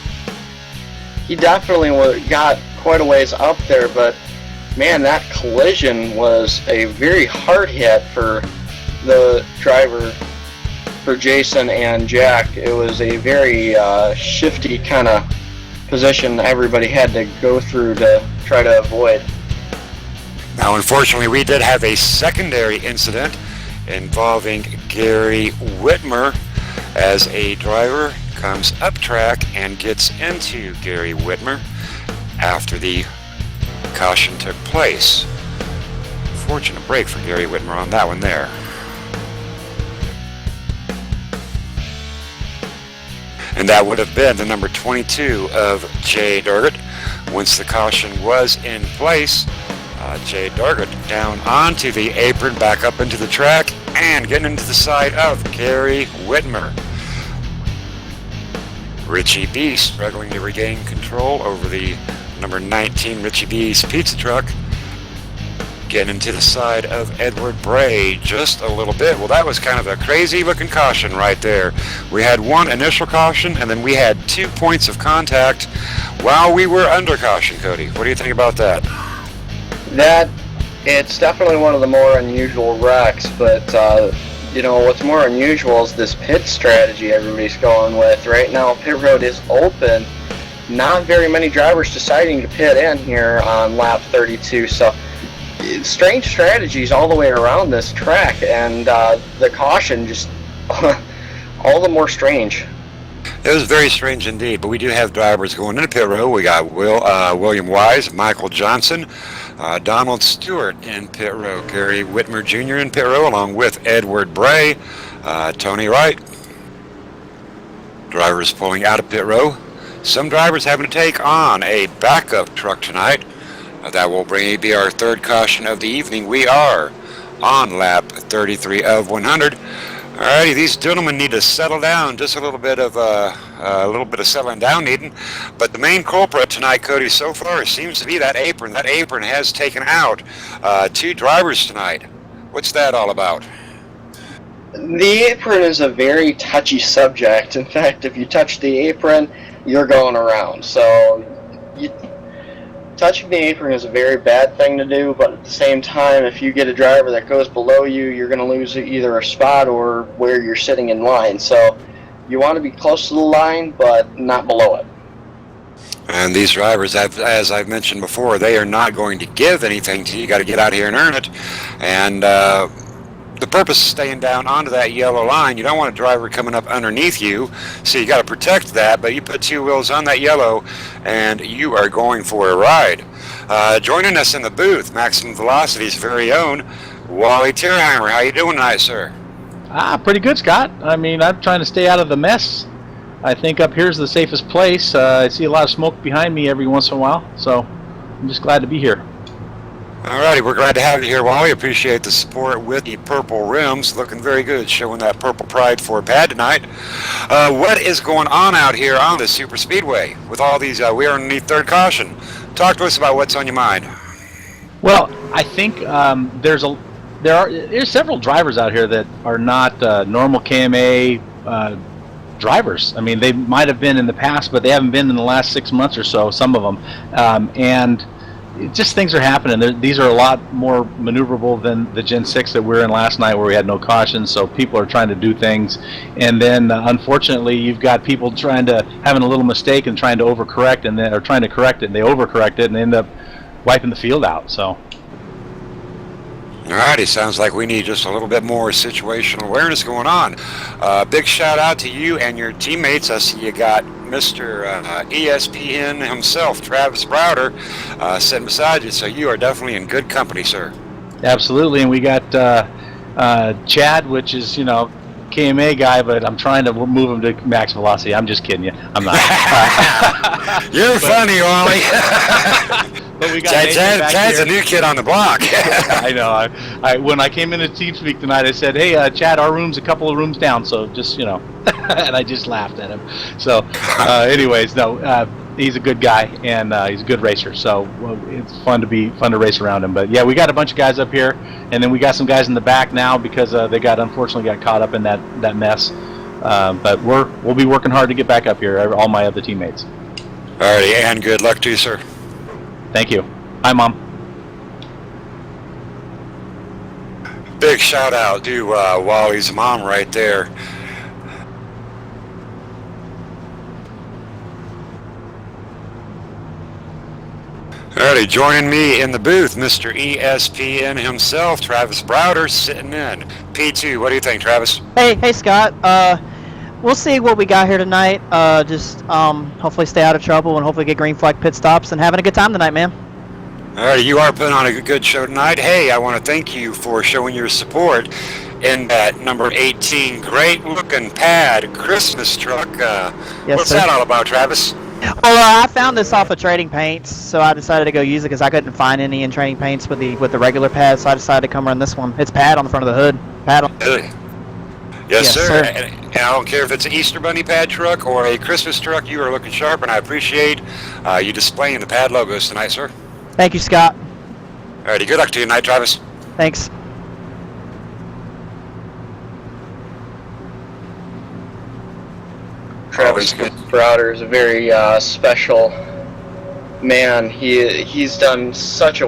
He definitely got quite a ways up there, but man, that collision was a very hard hit for the driver, for Jason and Jack. It was a very shifty kind of position everybody had to go through to try to avoid. Now, unfortunately, we did have a secondary incident involving Gary Whitmer as a driver comes up track and gets into Gary Whitmer after the caution took place. Fortunate break for Gary Whitmer on that one there. And that would have been the number 22 of Jay Durgett. Once the caution was in place, Jay Durgett down onto the apron, back up into the track, and getting into the side of Gary Whitmer. Richie B struggling to regain control over the number 19 Richie B's pizza truck. Getting into the side of Edward Bray just a little bit. Well, that was kind of a crazy looking caution right there. We had one initial caution, and then we had 2 points of contact while we were under caution, Cody. What do you think about that? That It's definitely one of the more unusual wrecks, but what's more unusual is this pit strategy everybody's going with. Right now, pit road is open. Not very many drivers deciding to pit in here on lap 32, so strange strategies all the way around this track, and the caution just all the more strange. It was very strange indeed, but we do have drivers going into pit road. We got William Wise, Michael Johnson, Donald Stewart in pit road, Gary Whitmer Jr. in pit road, along with Edward Bray, Tony Wright. Drivers pulling out of pit row. Some drivers having to take on a backup truck tonight. That will be our third caution of the evening. We are on lap 33 of 100. Alrighty, these gentlemen need to settle down. Just a little bit of settling down needing. But the main culprit tonight, Cody, so far seems to be that apron. That apron has taken out 2 drivers tonight. What's that all about? The apron is a very touchy subject. In fact, if you touch the apron, you're going around. So touching the apron is a very bad thing to do, but at the same time, if you get a driver that goes below you, you're going to lose either a spot or where you're sitting in line. So you want to be close to the line, but not below it. And these drivers, as I've mentioned before, they are not going to give anything to you. You got to get out here and earn it. And the purpose is staying down onto that yellow line. You don't want a driver coming up underneath you, so you got to protect that. But you put 2 wheels on that yellow, and you are going for a ride. Joining us in the booth, Maximum Velocity's very own Wally Tierheimer. How you doing tonight, sir? Pretty good, Scott. I mean, I'm trying to stay out of the mess. I think up here's the safest place. I see a lot of smoke behind me every once in a while, so I'm just glad to be here. Alrighty, we're glad to have you here, Wally. Appreciate the support with the purple rims. Looking very good, showing that purple pride for Pad tonight. What is going on out here on the Super Speedway with all these? We are underneath third caution. Talk to us about what's on your mind. Well, I think there's several drivers out here that are not normal KMA drivers. I mean, they might have been in the past, but they haven't been in the last 6 months or so, some of them. And just things are happening. These are a lot more maneuverable than the Gen 6 that we were in last night where we had no caution, so people are trying to do things. And then, unfortunately, you've got people having a little mistake and trying to overcorrect, or trying to correct it, and they overcorrect it and end up wiping the field out. So. Alrighty, sounds like we need just a little bit more situational awareness going on. Big shout out to you and your teammates. I see you got Mr. ESPN himself, Travis Browder, sitting beside you, so you are definitely in good company, sir. Absolutely, and we got Chad, which is, KMA guy, but I'm trying to move him to max velocity. I'm just kidding you. I'm not. You're funny, Wally. But we got Chad's a new kid on the block. I know. I when I came into TeamSpeak tonight, I said, "Hey, Chad, our room's a couple of rooms down, so just and I just laughed at him. So, anyways, no, he's a good guy and he's a good racer. So it's fun to race around him. But yeah, we got a bunch of guys up here, and then we got some guys in the back now because they unfortunately got caught up in that mess. But we'll be working hard to get back up here. All my other teammates. Alrighty, and good luck to you, sir. Thank you. Hi, Mom. Big shout out to Wally's mom right there. Alrighty, joining me in the booth, Mr. ESPN himself, Travis Browder, sitting in. P2, what do you think, Travis? Hey, Scott. We'll see what we got here tonight. Just hopefully stay out of trouble and hopefully get green flag pit stops and having a good time tonight, man. Alright, you are putting on a good show tonight. Hey, I want to thank you for showing your support in that number 18 great-looking Pad Christmas truck. Yes, what's sir. that all about, Travis? Well, I found this off of Trading Paints, so I decided to go use it because I couldn't find any in Trading Paints with the regular pad, so I decided to come run this one. It's Pad on the front of the hood. Pad on. Really? Yes, sir. And I don't care if it's an Easter Bunny Pad truck or a Christmas truck, you are looking sharp, and I appreciate you displaying the Pad logos tonight, sir. Thank you, Scott. Alrighty, good luck to you tonight, Travis. Thanks. Travis Browder is a very special man. He's done such a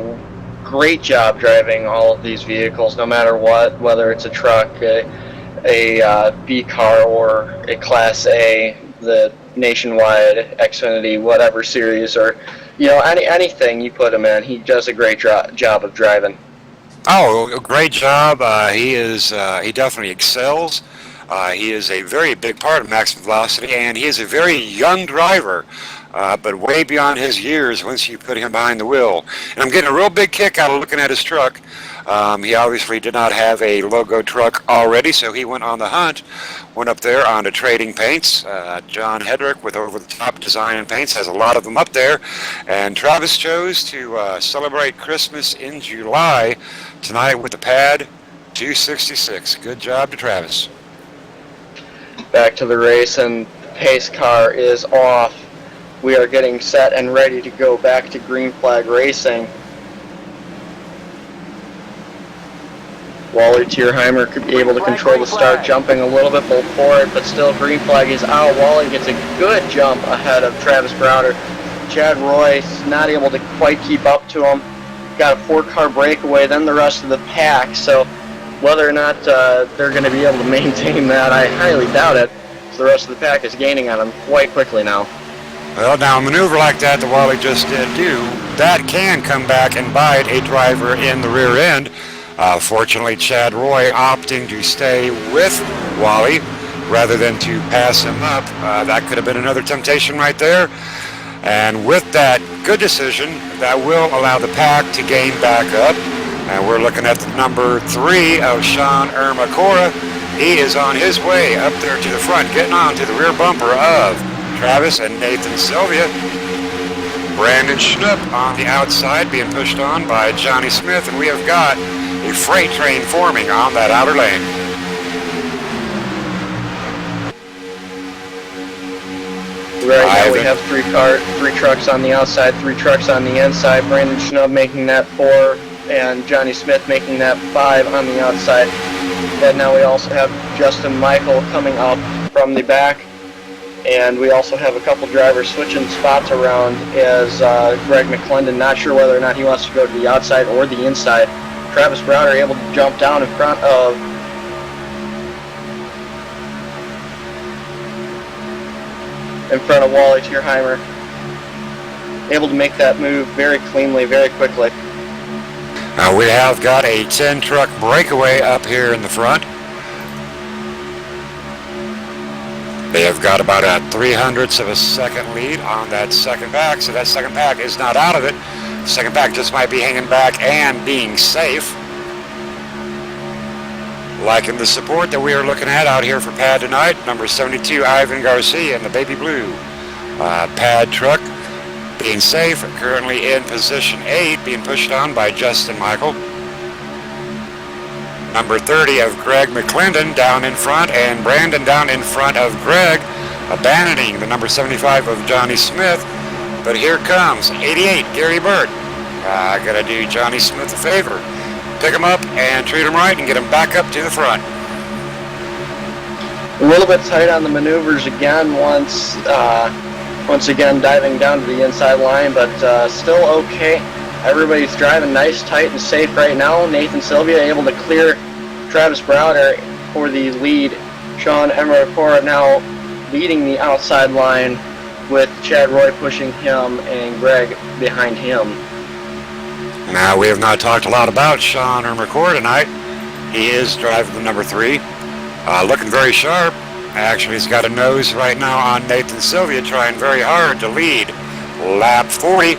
great job driving all of these vehicles, no matter what, whether it's a truck, a B car, or a Class A, the Nationwide, Xfinity, whatever series, or anything you put him in. He does a great job of driving. Oh, great job. He definitely excels. He is a very big part of Maximum Velocity, and he is a very young driver, but way beyond his years once you put him behind the wheel. And I'm getting a real big kick out of looking at his truck. He obviously did not have a logo truck already, so he went on the hunt, went up there onto Trading Paints. John Hedrick with over-the-top design and paints has a lot of them up there. And Travis chose to celebrate Christmas in July tonight with the Pad 266. Good job to Travis. Back to the race, and the pace car is off. We are getting set and ready to go back to green flag racing. Wally Tierheimer could be able to control the start, jumping a little bit forward, but still green flag is out. Wally gets a good jump ahead of Travis Browder. Chad Roy not able to quite keep up to him. Got a 4-car breakaway, then the rest of the pack, so whether or not they're going to be able to maintain that, I highly doubt it. So the rest of the pack is gaining on them quite quickly now. Well, now a maneuver like that Wally just did do, that can come back and bite a driver in the rear end. Fortunately, Chad Roy opting to stay with Wally rather than to pass him up. That could have been another temptation right there. And with that good decision, that will allow the pack to gain back up. And we're looking at the number 3 of Sean Ermacora. He is on his way up there to the front, getting on to the rear bumper of Travis and Nathan Sylvia. Brandon Schnupp on the outside being pushed on by Johnny Smith, and we have got a freight train forming on that outer lane. Right now we have 3 trucks on the outside, 3 trucks on the inside. Brandon Schnupp making that 4, and Johnny Smith making that 5 on the outside. And now we also have Justin Michael coming up from the back. And we also have a couple drivers switching spots around as Greg McClendon, not sure whether or not he wants to go to the outside or the inside. Travis Browder able to jump down in front of Wally Tierheimer. Able to make that move very cleanly, very quickly. Now we have got a 10-truck breakaway up here in the front. They have got about a 0.03 of a second lead on that second pack, so that second pack is not out of it. The second pack just might be hanging back and being safe. Liking the support that we are looking at out here for Pad tonight, number 72, Ivan Garcia in the baby blue. Pad truck being safe, currently in position 8, being pushed on by Justin Michael. Number 30 of Greg McClendon down in front, and Brandon down in front of Greg, abandoning the number 75 of Johnny Smith. But here comes 88, Gary Burt. I gotta do Johnny Smith a favor. Pick him up and treat him right and get him back up to the front. A little bit tight on the maneuvers again once again diving down to the inside line, but still okay. Everybody's driving nice, tight, and safe right now. Nathan Sylvia able to clear Travis Browder for the lead. Sean Emeracora now leading the outside line with Chad Roy pushing him and Greg behind him. Now, we have not talked a lot about Sean Emeracora tonight. He is driving the number 3. Looking very sharp. Actually, he's got a nose right now on Nathan Sylvia, trying very hard to lead. Lap 40.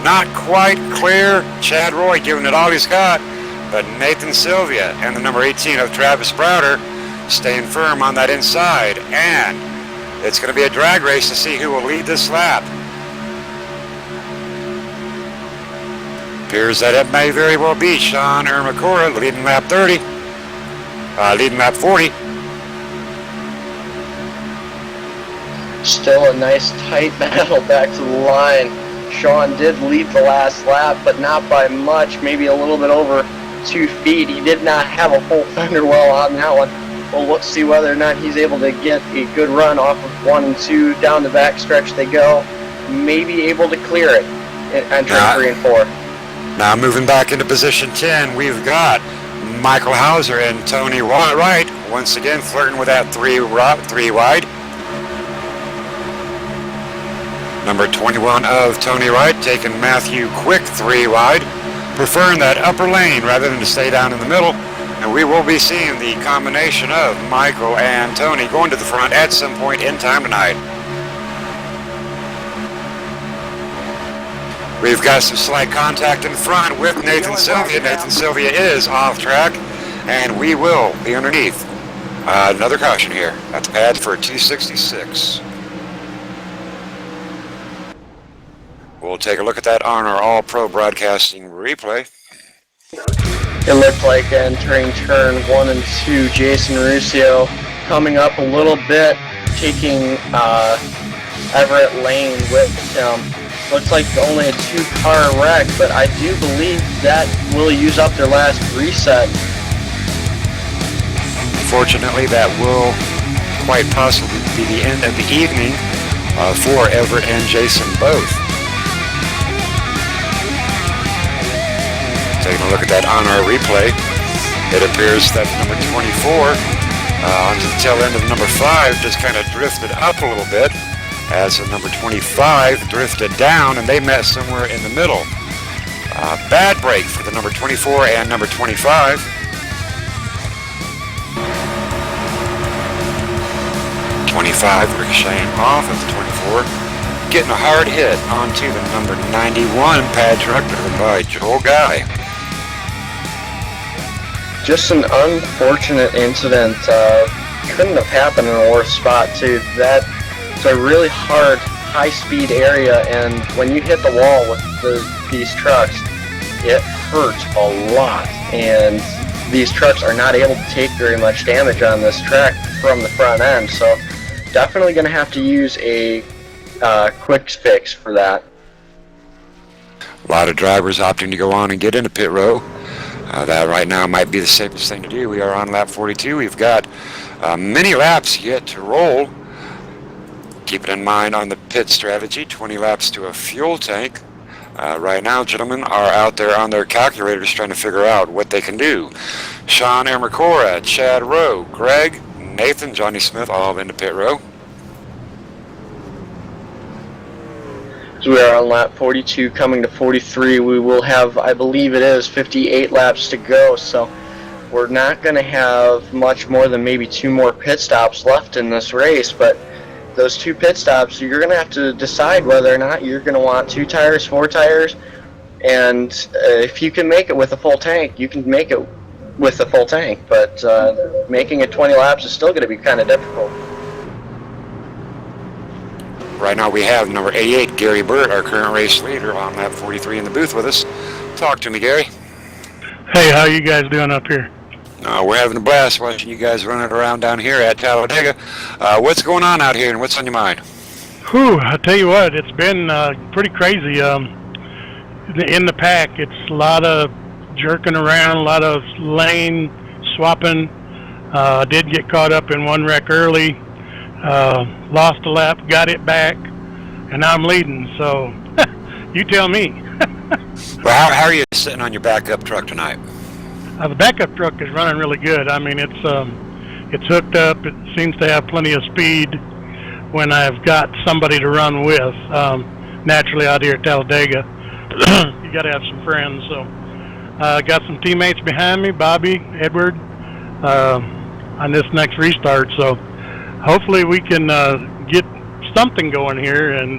Not quite clear. Chad Roy giving it all he's got, but Nathan Sylvia and the number 18 of Travis Browder staying firm on that inside, and it's going to be a drag race to see who will lead this lap. Appears that it may very well be Sean Ermacora leading lap 30, leading lap 40. Still a nice tight battle back to the line. Sean did lead the last lap, but not by much, maybe a little bit over 2 feet. He did not have a full fender well on that one. Well, let's see whether or not he's able to get a good run off of 1 and 2. Down the back stretch they go. Maybe able to clear it. Entering 3 and 4. Now moving back into position 10, we've got Michael Hauser and Tony Wright once again flirting with that three wide. Number 21 of Tony Wright taking Matthew Quick 3 wide, preferring that upper lane rather than to stay down in the middle. And we will be seeing the combination of Michael and Tony going to the front at some point in time tonight. We've got some slight contact in front with Nathan Sylvia. Nathan Sylvia is off track, and we will be underneath. Another caution here. That's pad for 266. We'll take a look at that on our All-Pro Broadcasting replay. It looked like entering turn 1 and 2, Jason Ruscio coming up a little bit, taking Everett Lane with him. Looks like only a 2-car wreck, but I do believe that will use up their last reset. Fortunately, that will quite possibly be the end of the evening for Everett and Jason both. Taking a look at that on our replay, it appears that number 24 onto the tail end of number 5 just kind of drifted up a little bit as the number 25 drifted down, and they met somewhere in the middle. Bad break for the number 24 and number 25. 25 ricocheting off of the 24, getting a hard hit onto the number 91 pad truck driven by Joel Guy. Just an unfortunate incident. Couldn't have happened in a worse spot too. That's a really hard, high-speed area, and when you hit the wall with these trucks, it hurts a lot. And these trucks are not able to take very much damage on this track from the front end, so definitely going to have to use a quick fix for that. A lot of drivers opting to go on and get into pit row. That right now might be the safest thing to do. We are on lap 42. We've got many laps yet to roll. Keep it in mind on the pit strategy, 20 laps to a fuel tank. Right now, gentlemen are out there on their calculators trying to figure out what they can do. Sean Ermacora, Chad Rowe, Greg, Nathan, Johnny Smith, all into pit row. As we are on lap 42 coming to 43, we will have, I believe it is, 58 laps to go, so we're not going to have much more than maybe 2 more pit stops left in this race, but those 2 pit stops, you're going to have to decide whether or not you're going to want 2 tires, 4 tires, and if you can make it with a full tank, you can make it with a full tank, but making it 20 laps is still going to be kind of difficult. Right now we have number 88, Gary Burt, our current race leader, on lap 43 in the booth with us. Talk to me, Gary. Hey, how you guys doing up here? We're having a blast watching you guys running around down here at Talladega. What's going on out here, and what's on your mind? Whew, I tell you what, it's been pretty crazy. In the pack, it's a lot of jerking around, a lot of lane swapping. I did get caught up in one wreck early. Lost a lap, got it back, and now I'm leading, so you tell me. Well, how are you sitting on your backup truck tonight? The backup truck is running really good. I mean, it's hooked up. It seems to have plenty of speed when I've got somebody to run with. Naturally, out here at Talladega, you got to have some friends. So I got some teammates behind me, Bobby, Edward, on this next restart. So hopefully we can get something going here and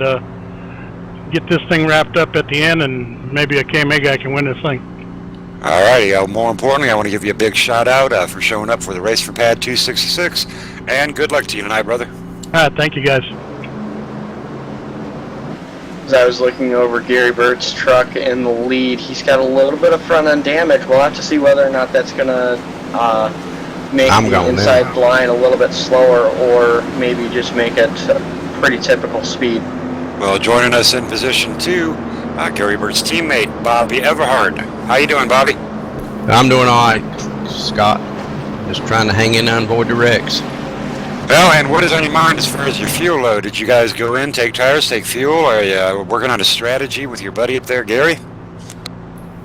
get this thing wrapped up at the end, and maybe a KMA guy can win this thing. All righty. More importantly, I want to give you a big shout out for showing up for the race for pad 266, and good luck to you tonight, brother. All right, thank you guys. As I was looking over Gary Burt's truck in the lead, he's got a little bit of front end damage. We'll have to see whether or not that's going to make the inside line a little bit slower, or maybe just make it pretty typical speed. Well, joining us in position 2, Gary Burt's teammate, Bobby Everhart. How you doing, Bobby? I'm doing all right, Scott. Just trying to hang in there and avoid the wrecks. Well, and what is on your mind as far as your fuel load? Did you guys go in, take tires, take fuel, or are you working on a strategy with your buddy up there, Gary?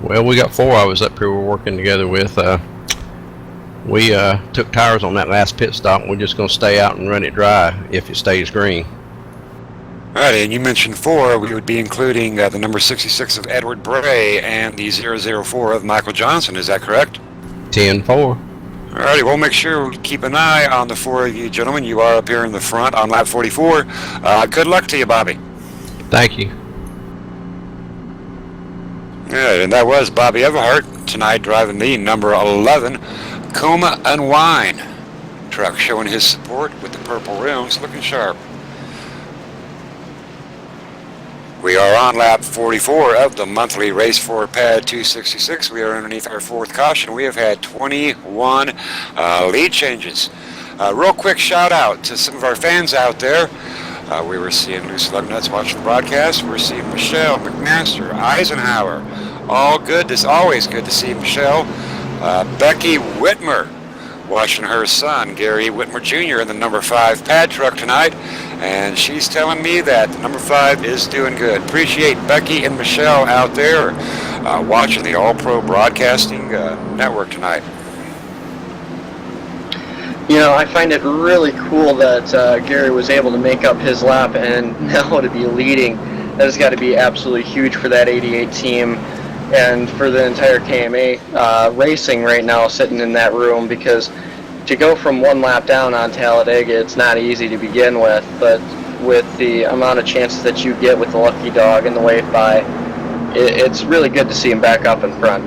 Well, we got 4 of us up here we're working together with. We took tires on that last pit stop, and we're just going to stay out and run it dry if it stays green. All right, and you mentioned 4. We would be including the number 66 of Edward Bray and the 004 of Michael Johnson. Is that correct? 10-4. Alrighty, we'll make sure we keep an eye on the 4 of you gentlemen. You are up here in the front on lap 44. Good luck to you, Bobby. Thank you. Yeah, and that was Bobby Everhart tonight driving the number 11 Coma and Wine truck, showing his support with the purple rims, looking sharp. We are on lap 44 of the monthly race for Pad 266. We are underneath our 4th caution. We have had 21 lead changes. Real quick shout out to some of our fans out there. We were seeing Lucy Lugnuts watching the broadcast. We're seeing Michelle, McMaster, Eisenhower. All good. It's always good to see Michelle. Becky Whitmer watching her son, Gary Whitmer Jr. in the number 5 pad truck tonight. And she's telling me that the number 5 is doing good. Appreciate Becky and Michelle out there watching the All Pro Broadcasting Network tonight. You know, I find it really cool that Gary was able to make up his lap and now to be leading. That has got to be absolutely huge for that 88 team and for the entire KMA racing right now sitting in that room, because to go from 1 lap down on Talladega, it's not easy to begin with, but with the amount of chances that you get with the lucky dog and the wave by, it's really good to see him back up in front.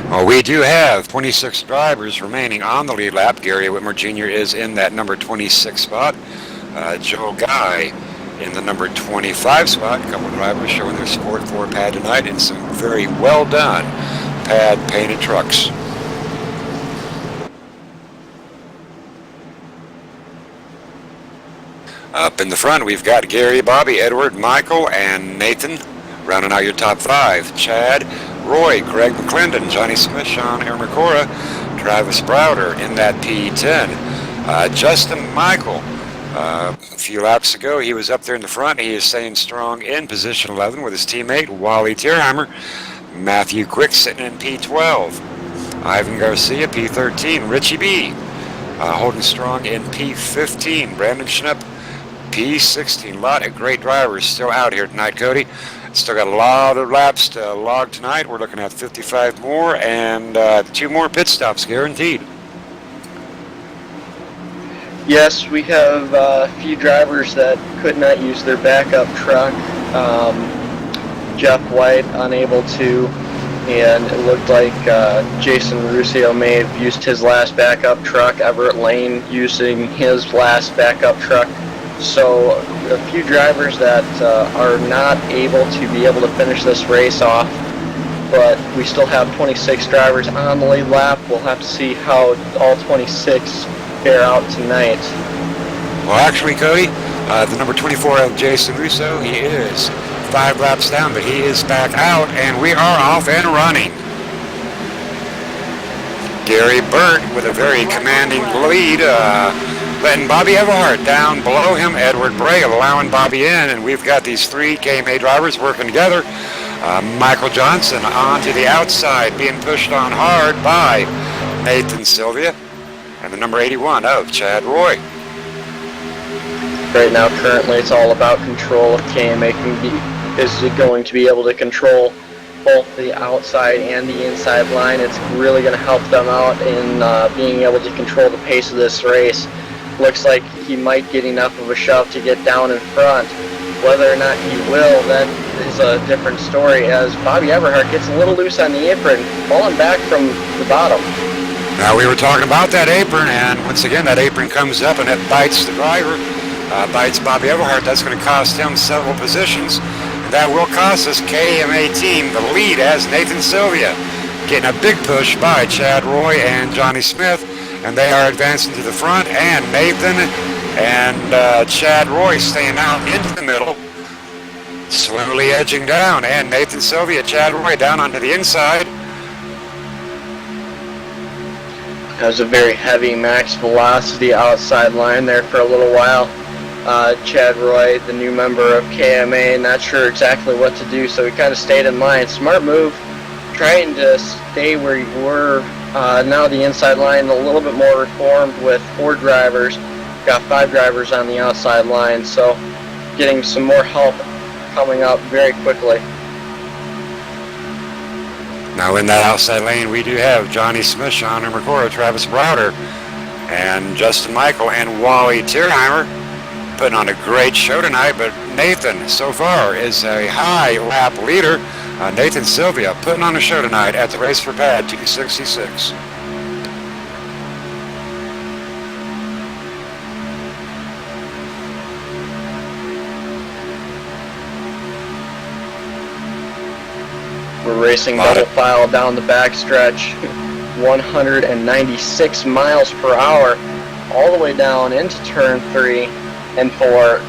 Well, we do have 26 drivers remaining on the lead lap. Gary Whitmer Jr. is in that number 26 spot. Joe Guy in the number 25 spot. A couple of drivers showing their support for Pad tonight in some very well done Pad painted trucks. Up in the front, we've got Gary, Bobby, Edward, Michael, and Nathan rounding out your top 5. Chad, Roy, Greg McClendon, Johnny Smith, Sean Ermacora, Travis Browder in that P10. Justin Michael, a few laps ago, he was up there in the front. He is staying strong in position 11 with his teammate, Wally Tierheimer. Matthew Quick sitting in P12. Ivan Garcia, P13. Richie B, holding strong in P15. Brandon Schnupp, P16. A lot of great drivers still out here tonight, Cody. Still got a lot of laps to log tonight. We're looking at 55 more and 2 more pit stops guaranteed. Yes, we have a few drivers that could not use their backup truck. Jeff White unable to, and it looked like Jason Ruscio may have used his last backup truck. Everett Lane using his last backup truck. So a few drivers that are not able to finish this race off, but we still have 26 drivers on the lead lap. We'll have to see how all 26 fare out tonight. Well, actually, Cody, the number 24 of Jason Russo, he is 5 laps down, but he is back out, and we are off and running. Gary Burt with a very commanding lead, letting Bobby Everhart down below him. Edward Bray allowing Bobby in, and we've got these 3 KMA drivers working together. Michael Johnson onto the outside, being pushed on hard by Nathan Sylvia, and the number 81 of Chad Roy. Right now, currently, it's all about control. If KMA is going to be able to control both the outside and the inside line, it's really going to help them out in being able to control the pace of this race. Looks like he might get enough of a shove to get down in front. Whether or not he will, that is a different story, as Bobby Everhart gets a little loose on the apron, falling back from the bottom. Now, we were talking about that apron, and once again, that apron comes up and it bites the driver, bites Bobby Everhart. That's going to cost him several positions. That will cost us KMA team the lead, as Nathan Sylvia getting a big push by Chad Roy and Johnny Smith, and they are advancing to the front, and Nathan and Chad Roy staying out into the middle, slowly edging down, and Nathan Sylvia, Chad Roy down onto the inside. That was a very heavy max velocity outside line there for a little while. Chad Roy, the new member of KMA, not sure exactly what to do, so he kind of stayed in line. Smart move trying to stay where you were. Now the inside line a little bit more reformed with 4 drivers. Got 5 drivers on the outside line, so getting some more help coming up very quickly. Now in that outside lane, we do have Johnny Smith, Sean Mercora, Travis Browder, and Justin Michael and Wally Tierheimer putting on a great show tonight. But Nathan, so far, is a high lap leader. Nathan Sylvia putting on a show tonight at the Race for Pad 266. We're racing double file down the backstretch, 196 miles per hour, all the way down into turn 3, and 4.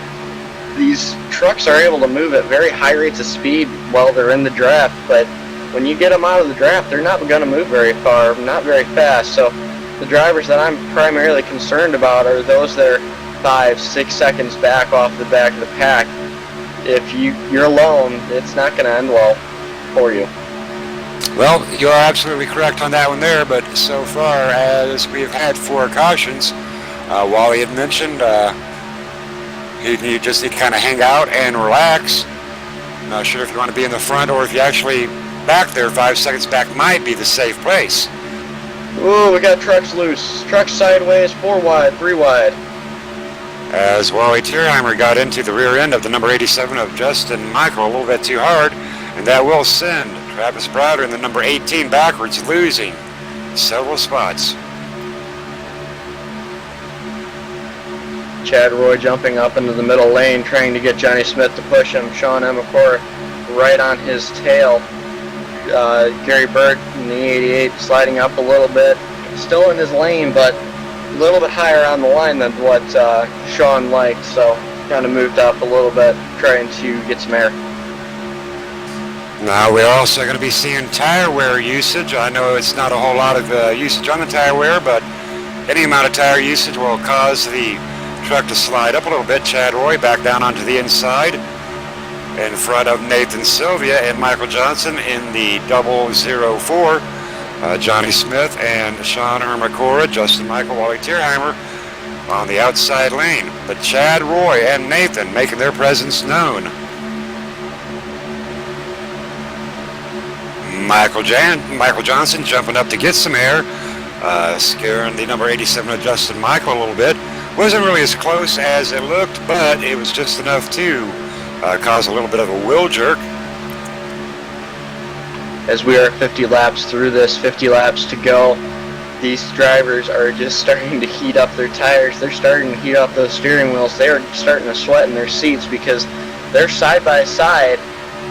These trucks are able to move at very high rates of speed while they're in the draft, but when you get them out of the draft, they're not going to move very far, not very fast. So the drivers that I'm primarily concerned about are those that are 5-6 seconds back off the back of the pack. If you're alone, it's not going to end well for you. Well, you are absolutely correct on that one there, but so far as we've had 4 cautions, Wally had mentioned you just need to kind of hang out and relax. Not sure if you want to be in the front or if you actually back there 5 seconds back might be the safe place. Ooh, we got trucks loose. Trucks sideways, 4 wide, 3 wide. As Wally Tierheimer got into the rear end of the number 87 of Justin Michael a little bit too hard, and that will send Travis Browder in the number 18 backwards, losing several spots. Chad Roy jumping up into the middle lane, trying to get Johnny Smith to push him. Sean Emacor right on his tail. Gary Burke in the 88 sliding up a little bit. Still in his lane, but a little bit higher on the line than what Sean liked, so kind of moved up a little bit, trying to get some air. Now we're also going to be seeing tire wear usage. I know it's not a whole lot of usage on the tire wear, but any amount of tire usage will cause the truck to slide up a little bit. Chad Roy back down onto the inside in front of Nathan Sylvia and Michael Johnson in the 004. Johnny Smith and Sean Ermacora, Justin Michael, Wally Tierheimer on the outside lane. But Chad Roy and Nathan making their presence known. Michael Johnson jumping up to get some air, scaring the number 87 of Justin Michael a little bit. Wasn't really as close as it looked, but it was just enough to cause a little bit of a wheel jerk. As we are 50 laps through this, 50 laps to go, these drivers are just starting to heat up their tires. They're starting to heat up those steering wheels. They're starting to sweat in their seats because they're side by side,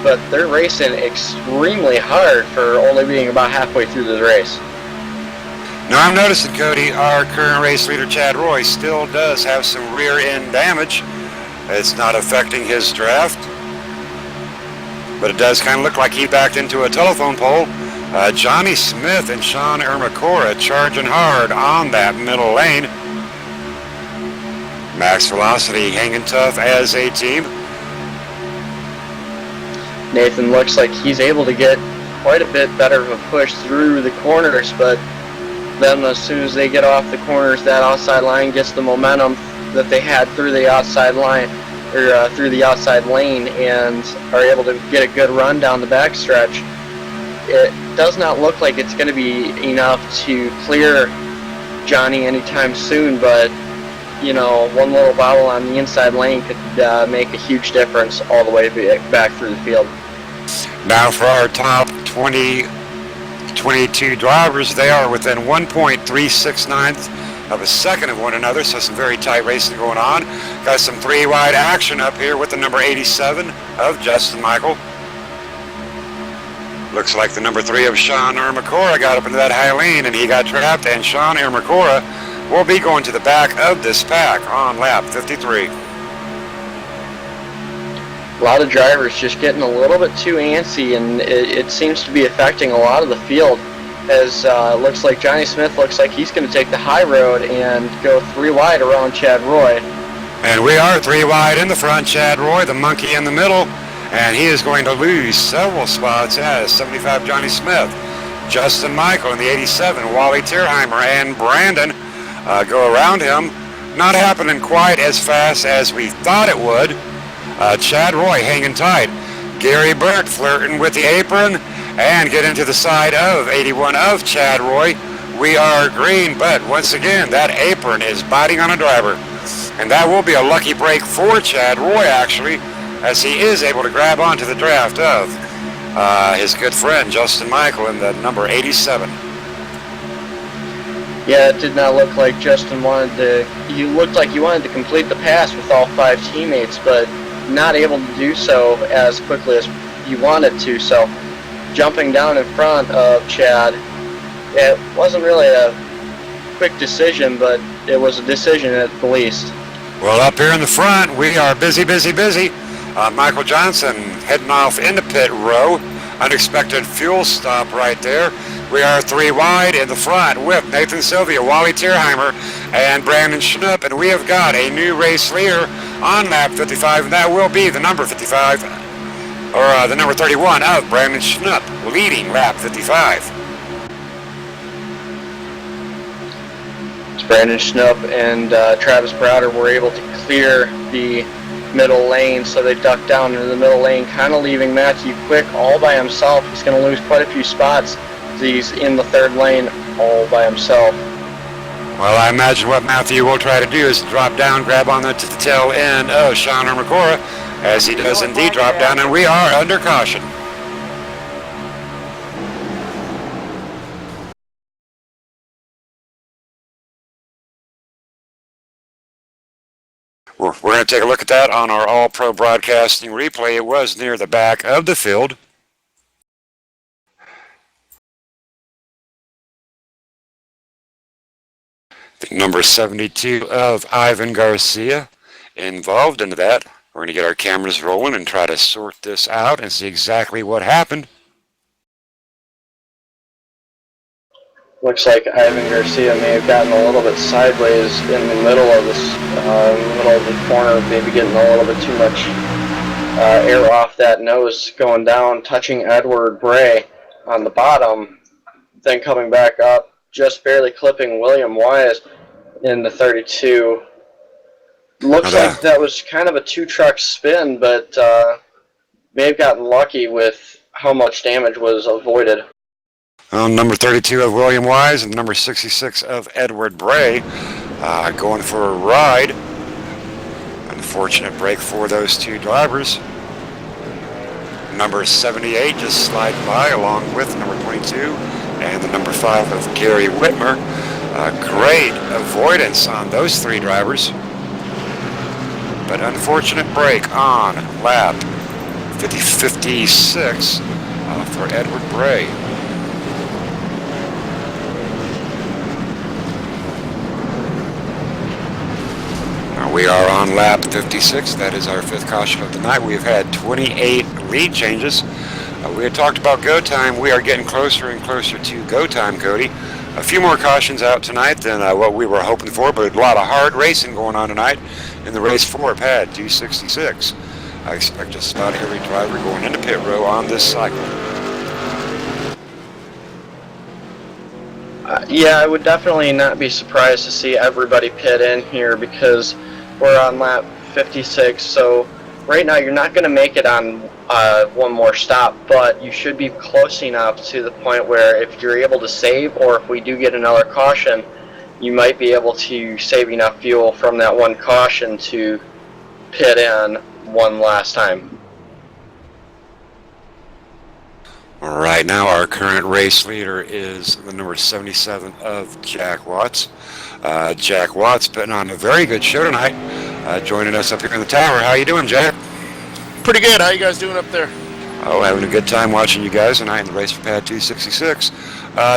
but they're racing extremely hard for only being about halfway through the race. Now I'm noticing, Cody, our current race leader Chad Roy still does have some rear end damage. It's not affecting his draft, but it does kind of look like he backed into a telephone pole. Johnny Smith and Sean Ermacora charging hard on that middle lane. Max Velocity hanging tough as a team. Nathan looks like he's able to get quite a bit better of a push through the corners, but then as soon as they get off the corners, that outside line gets the momentum that they had through the outside line, or through the outside lane, and are able to get a good run down the backstretch. It does not look like it's going to be enough to clear Johnny anytime soon, but you know, one little bobble on the inside lane could make a huge difference all the way back through the field. Now for our top 22 drivers, they are within 1.369 of a second of one another, so some very tight racing going on. Got some 3-wide action up here with the number 87 of Justin Michael. Looks like the number 3 of Sean Ermacora got up into that high lane and he got trapped, and Sean Ermacora will be going to the back of this pack on lap 53. A lot of drivers just getting a little bit too antsy, and it seems to be affecting a lot of the field, as looks like Johnny Smith looks like he's going to take the high road and go 3 wide around Chad Roy. And we are 3 wide in the front, Chad Roy, the monkey in the middle, And he is going to lose several spots as 75 Johnny Smith, Justin Michael in the 87, Wally Tierheimer, and Brandon go around him. Not happening quite as fast as we thought it would. Chad Roy hanging tight. Gary Burt flirting with the apron and get into the side of 81 of Chad Roy. We are green, but once again, that apron is biting on a driver. And that will be a lucky break for Chad Roy, actually, as he is able to grab onto the draft of his good friend Justin Michael in the number 87. Yeah, it did not look like Justin wanted to. You looked like you wanted to complete the pass with all 5 teammates, but not able to do so as quickly as you wanted to. So, jumping down in front of Chad, it wasn't really a quick decision, but it was a decision at the least. Well, up here in the front, we are busy. Michael Johnson heading off into pit row. Unexpected fuel stop right there. We are 3 wide in the front with Nathan Sylvia, Wally Tierheimer, and Brandon Schnupp, and we have got a new race leader on lap 55, and that will be the number 55, or the number 31 of Brandon Schnupp, leading lap 55. It's Brandon Schnupp and Travis Browder were able to clear the middle lane, so they ducked down into the middle lane, kind of leaving Matthew Quick all by himself. He's going to lose quite a few spots. He's in the 3rd lane all by himself. Well, I imagine what Matthew will try to do is drop down, grab on to the tail end of Sean Ermacora, as he does indeed drop down, and we are under caution. We're going to take a look at that on our All-Pro Broadcasting replay. It was near the back of the field. The number 72 of Ivan Garcia involved into that. We're going to get our cameras rolling and try to sort this out and see exactly what happened. Looks like Ivan Garcia may have gotten a little bit sideways in the middle of the corner, maybe getting a little bit too much air off that nose, going down, touching Edward Bray on the bottom, then coming back up, just barely clipping William Wise in the 32. Looks like that was kind of a 2-truck spin, but may have gotten lucky with how much damage was avoided. Number 32 of William Wise and number 66 of Edward Bray going for a ride. Unfortunate break for those 2 drivers. Number 78 just sliding by along with number 22 and the number 5 of Gary Whitmer. Great avoidance on those 3 drivers. But unfortunate break on lap 56 for Edward Bray. We are on lap 56. That is our 5th caution of the night. We've had 28 lead changes. We had talked about go time. We are getting closer and closer to go time, Cody. A few more cautions out tonight than what we were hoping for, but a lot of hard racing going on tonight in the race 4 pad 266. I expect just about every driver going into pit row on this cycle. Yeah, I would definitely not be surprised to see everybody pit in here because we're on lap 56, so right now you're not going to make it on one more stop, but you should be close enough to the point where if you're able to save, or if we do get another caution, you might be able to save enough fuel from that one caution to pit in one last time. Right now our current race leader is the number 77 of Jack Watts. Jack Watts putting on a very good show tonight, joining us up here in the tower. How you doing, Jack? Pretty good. How you guys doing up there? Oh, having a good time watching you guys tonight in the race for pad 266.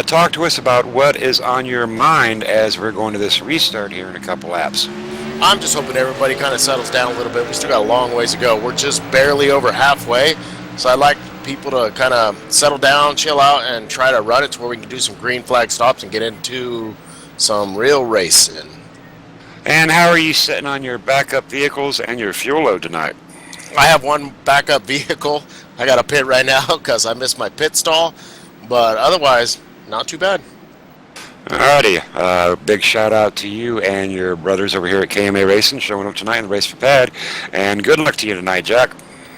Talk to us about what is on your mind as we're going to this restart here in a couple laps. I'm just hoping everybody kind of settles down a little bit. We still got a long ways to go. We're just barely over halfway, so I'd like people to kind of settle down, chill out, and try to run it to where we can do some green flag stops and get into some real racing. And how are you sitting on your backup vehicles and your fuel load tonight? I have one backup vehicle. I got to pit right now because I missed my pit stall. But otherwise, not too bad. Alrighty, big shout out to you and your brothers over here at KMA Racing showing up tonight in the race for Pad, and good luck to you tonight, Jack.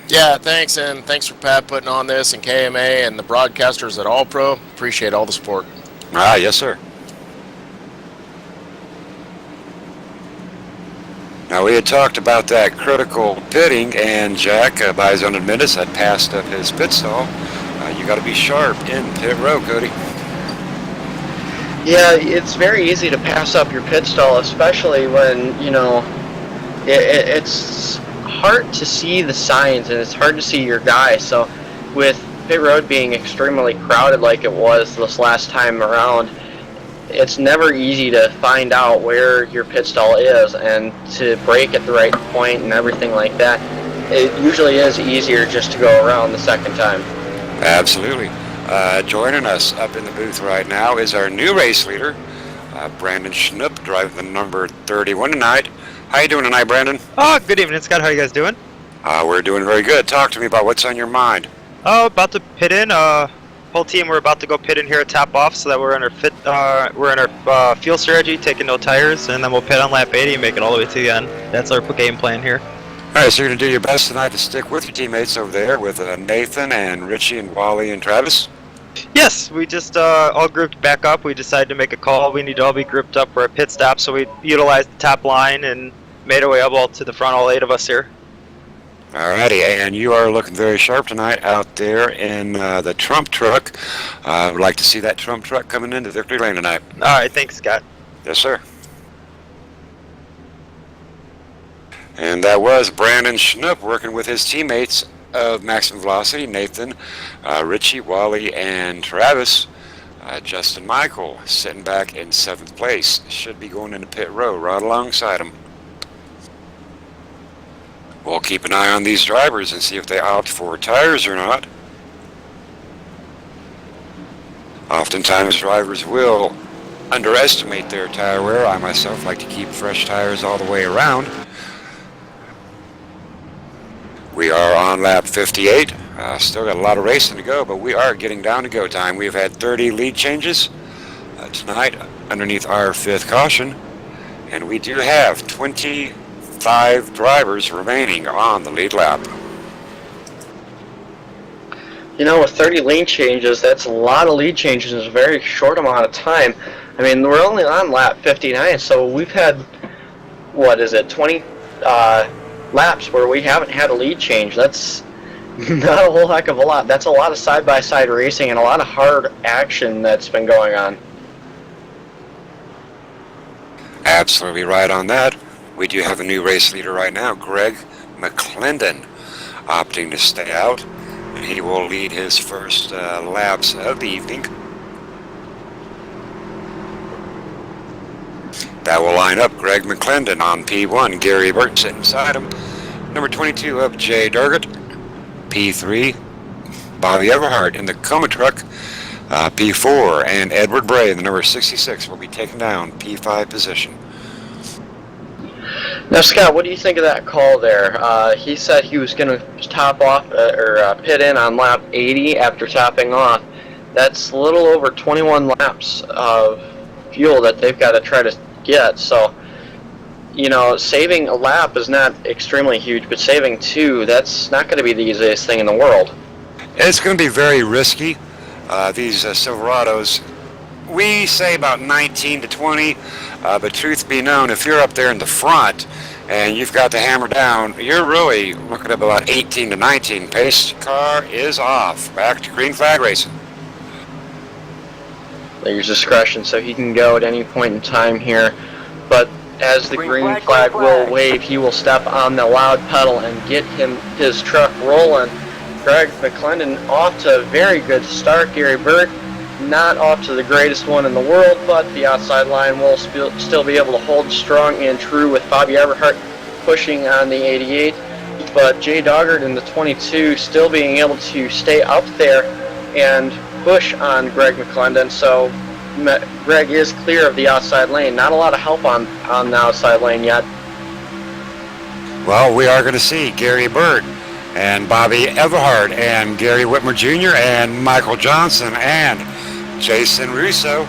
Yeah, thanks, and thanks for Pat putting on this, and KMA and the broadcasters at All Pro. Appreciate all the support. Yes, sir. Now, we had talked about that critical pitting, and Jack, by his own admittance, had passed up his pit stall. You got to be sharp in pit row, Cody. Yeah, it's very easy to pass up your pit stall, especially when, you know, it's hard to see the signs and it's hard to see your guy. So with pit road being extremely crowded like it was this last time around, it's never easy to find out where your pit stall is and to brake at the right point and everything like that. It usually is easier just to go around the second time. Absolutely. Joining us up in the booth right now is our new race leader, Brandon Schnupp, driving the number 31 tonight. How you doing tonight, Brandon? Oh, good evening, Scott. How are you guys doing? We're doing very good. Talk to me about what's on your mind. Oh, about to pit in. Whole team, we're about to go pit in here at Top Off, so that we're in our fuel strategy, taking no tires, and then we'll pit on lap 80 and make it all the way to the end. That's our game plan here. All right, so you're going to do your best tonight to stick with your teammates over there with Nathan and Richie and Wally and Travis? Yes, we just all grouped back up. We decided to make a call. We need to all be grouped up for a pit stop, so we utilized the top line and made our way up all to the front, all 8 of us here. Alrighty, and you are looking very sharp tonight out there in the Trump truck. Would like to see that Trump truck coming into Victory Lane tonight. All right, thanks, Scott. Yes, sir. And that was Brandon Schnupp working with his teammates of Maximum Velocity, Nathan, Richie, Wally, and Travis. Justin Michael sitting back in 7th place. Should be going into pit row right alongside him. We'll keep an eye on these drivers and see if they opt for tires or not. Oftentimes drivers will underestimate their tire wear. I myself like to keep fresh tires all the way around. We are on lap 58. Still got a lot of racing to go, but we are getting down to go time. We've had 30 lead changes tonight underneath our 5th caution, and we do have 25 drivers remaining on the lead lap. You know, with 30 lead changes, that's a lot of lead changes in a very short amount of time. I mean, we're only on lap 59, so we've had, 20 laps where we haven't had a lead change. That's not a whole heck of a lot. That's a lot of side-by-side racing and a lot of hard action that's been going on. Absolutely right on that. We do have a new race leader right now, Greg McClendon, opting to stay out. He will lead his first laps of the evening. That will line up Greg McClendon on P1, Gary Burt sitting beside him. Number 22 up, Jay Durgett. P3, Bobby Everhart in the Coma truck. P4, and Edward Bray in the number 66 will be taking down P5 position. Now, Scott, what do you think of that call there? He said he was going to top off or pit in on lap 80 after topping off. That's a little over 21 laps of fuel that they've got to try to get. So, you know, saving a lap is not extremely huge, but saving 2, that's not going to be the easiest thing in the world. It's going to be very risky. These Silverados, we say about 19 to 20, but truth be known, if you're up there in the front and you've got the hammer down, you're really looking at about 18 to 19. Pace car is off. Back to green flag racing. There's discretion, so he can go at any point in time here. But as the green flag will wave, he will step on the loud pedal and get his truck rolling. Greg McClendon off to a very good start. Gary Burt not off to the greatest one in the world, but the outside line will still be able to hold strong and true with Bobby Everhart pushing on the 88. But Jay Doggart in the 22 still being able to stay up there and push on Greg McClendon. So Greg is clear of the outside lane. Not a lot of help on the outside lane yet. Well, we are going to see Gary Burt and Bobby Everhart and Gary Whitmer Jr. and Michael Johnson and Jason Russo.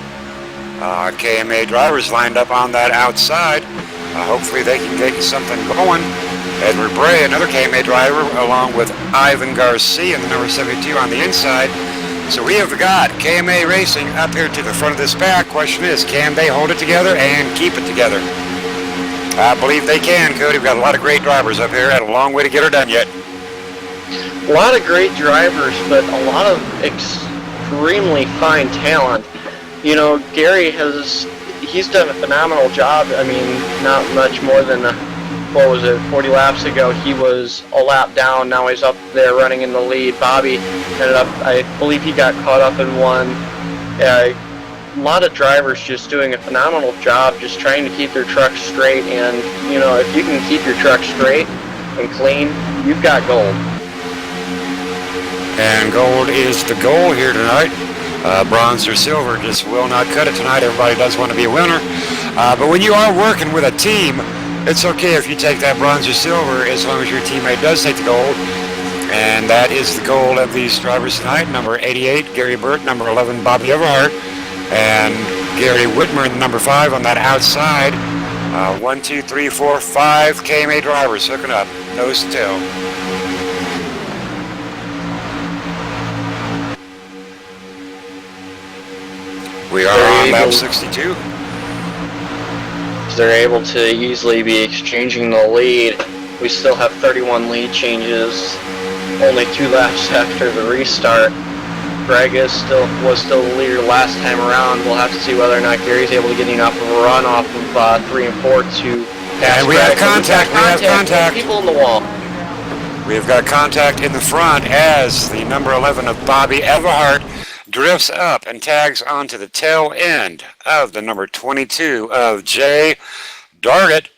KMA drivers lined up on that outside. Hopefully they can get something going. Edward Bray, another KMA driver, along with Ivan Garcia in the number 72 on the inside. So we have got KMA Racing up here to the front of this pack. Question is, can they hold it together and keep it together? I believe they can, Cody. We've got a lot of great drivers up here and a long way to get her done yet. A lot of great drivers, but a lot of extremely fine talent. You know, Gary he's done a phenomenal job. I mean, not much more than, 40 laps ago, he was a lap down. Now he's up there running in the lead. Bobby ended up, I believe he got caught up and won. A lot of drivers just doing a phenomenal job, just trying to keep their trucks straight. And, you know, if you can keep your truck straight and clean, you've got gold. And gold is the goal here tonight. Bronze or silver just will not cut it tonight. Everybody does want to be a winner. But when you are working with a team, it's okay if you take that bronze or silver as long as your teammate does take the gold. And that is the goal of these drivers tonight. Number 88, Gary Burt. Number 11, Bobby Everhart. And Gary Whitmer in the number 5 on that outside. 1, 2, 3, 4, 5 KMA drivers hooking up. Nose to tail. We are on lap 62. They're able to easily be exchanging the lead. We still have 31 lead changes, only 2 laps after the restart. Greg was still the leader last time around. We'll have to see whether or not Gary's able to get enough of a run off of 3 and 4 to pass. And we have contact. We have contact. People in the wall. We have got contact in the front as the number 11 of Bobby Everhart drifts up and tags onto the tail end of the number 22 of Jay Dargett,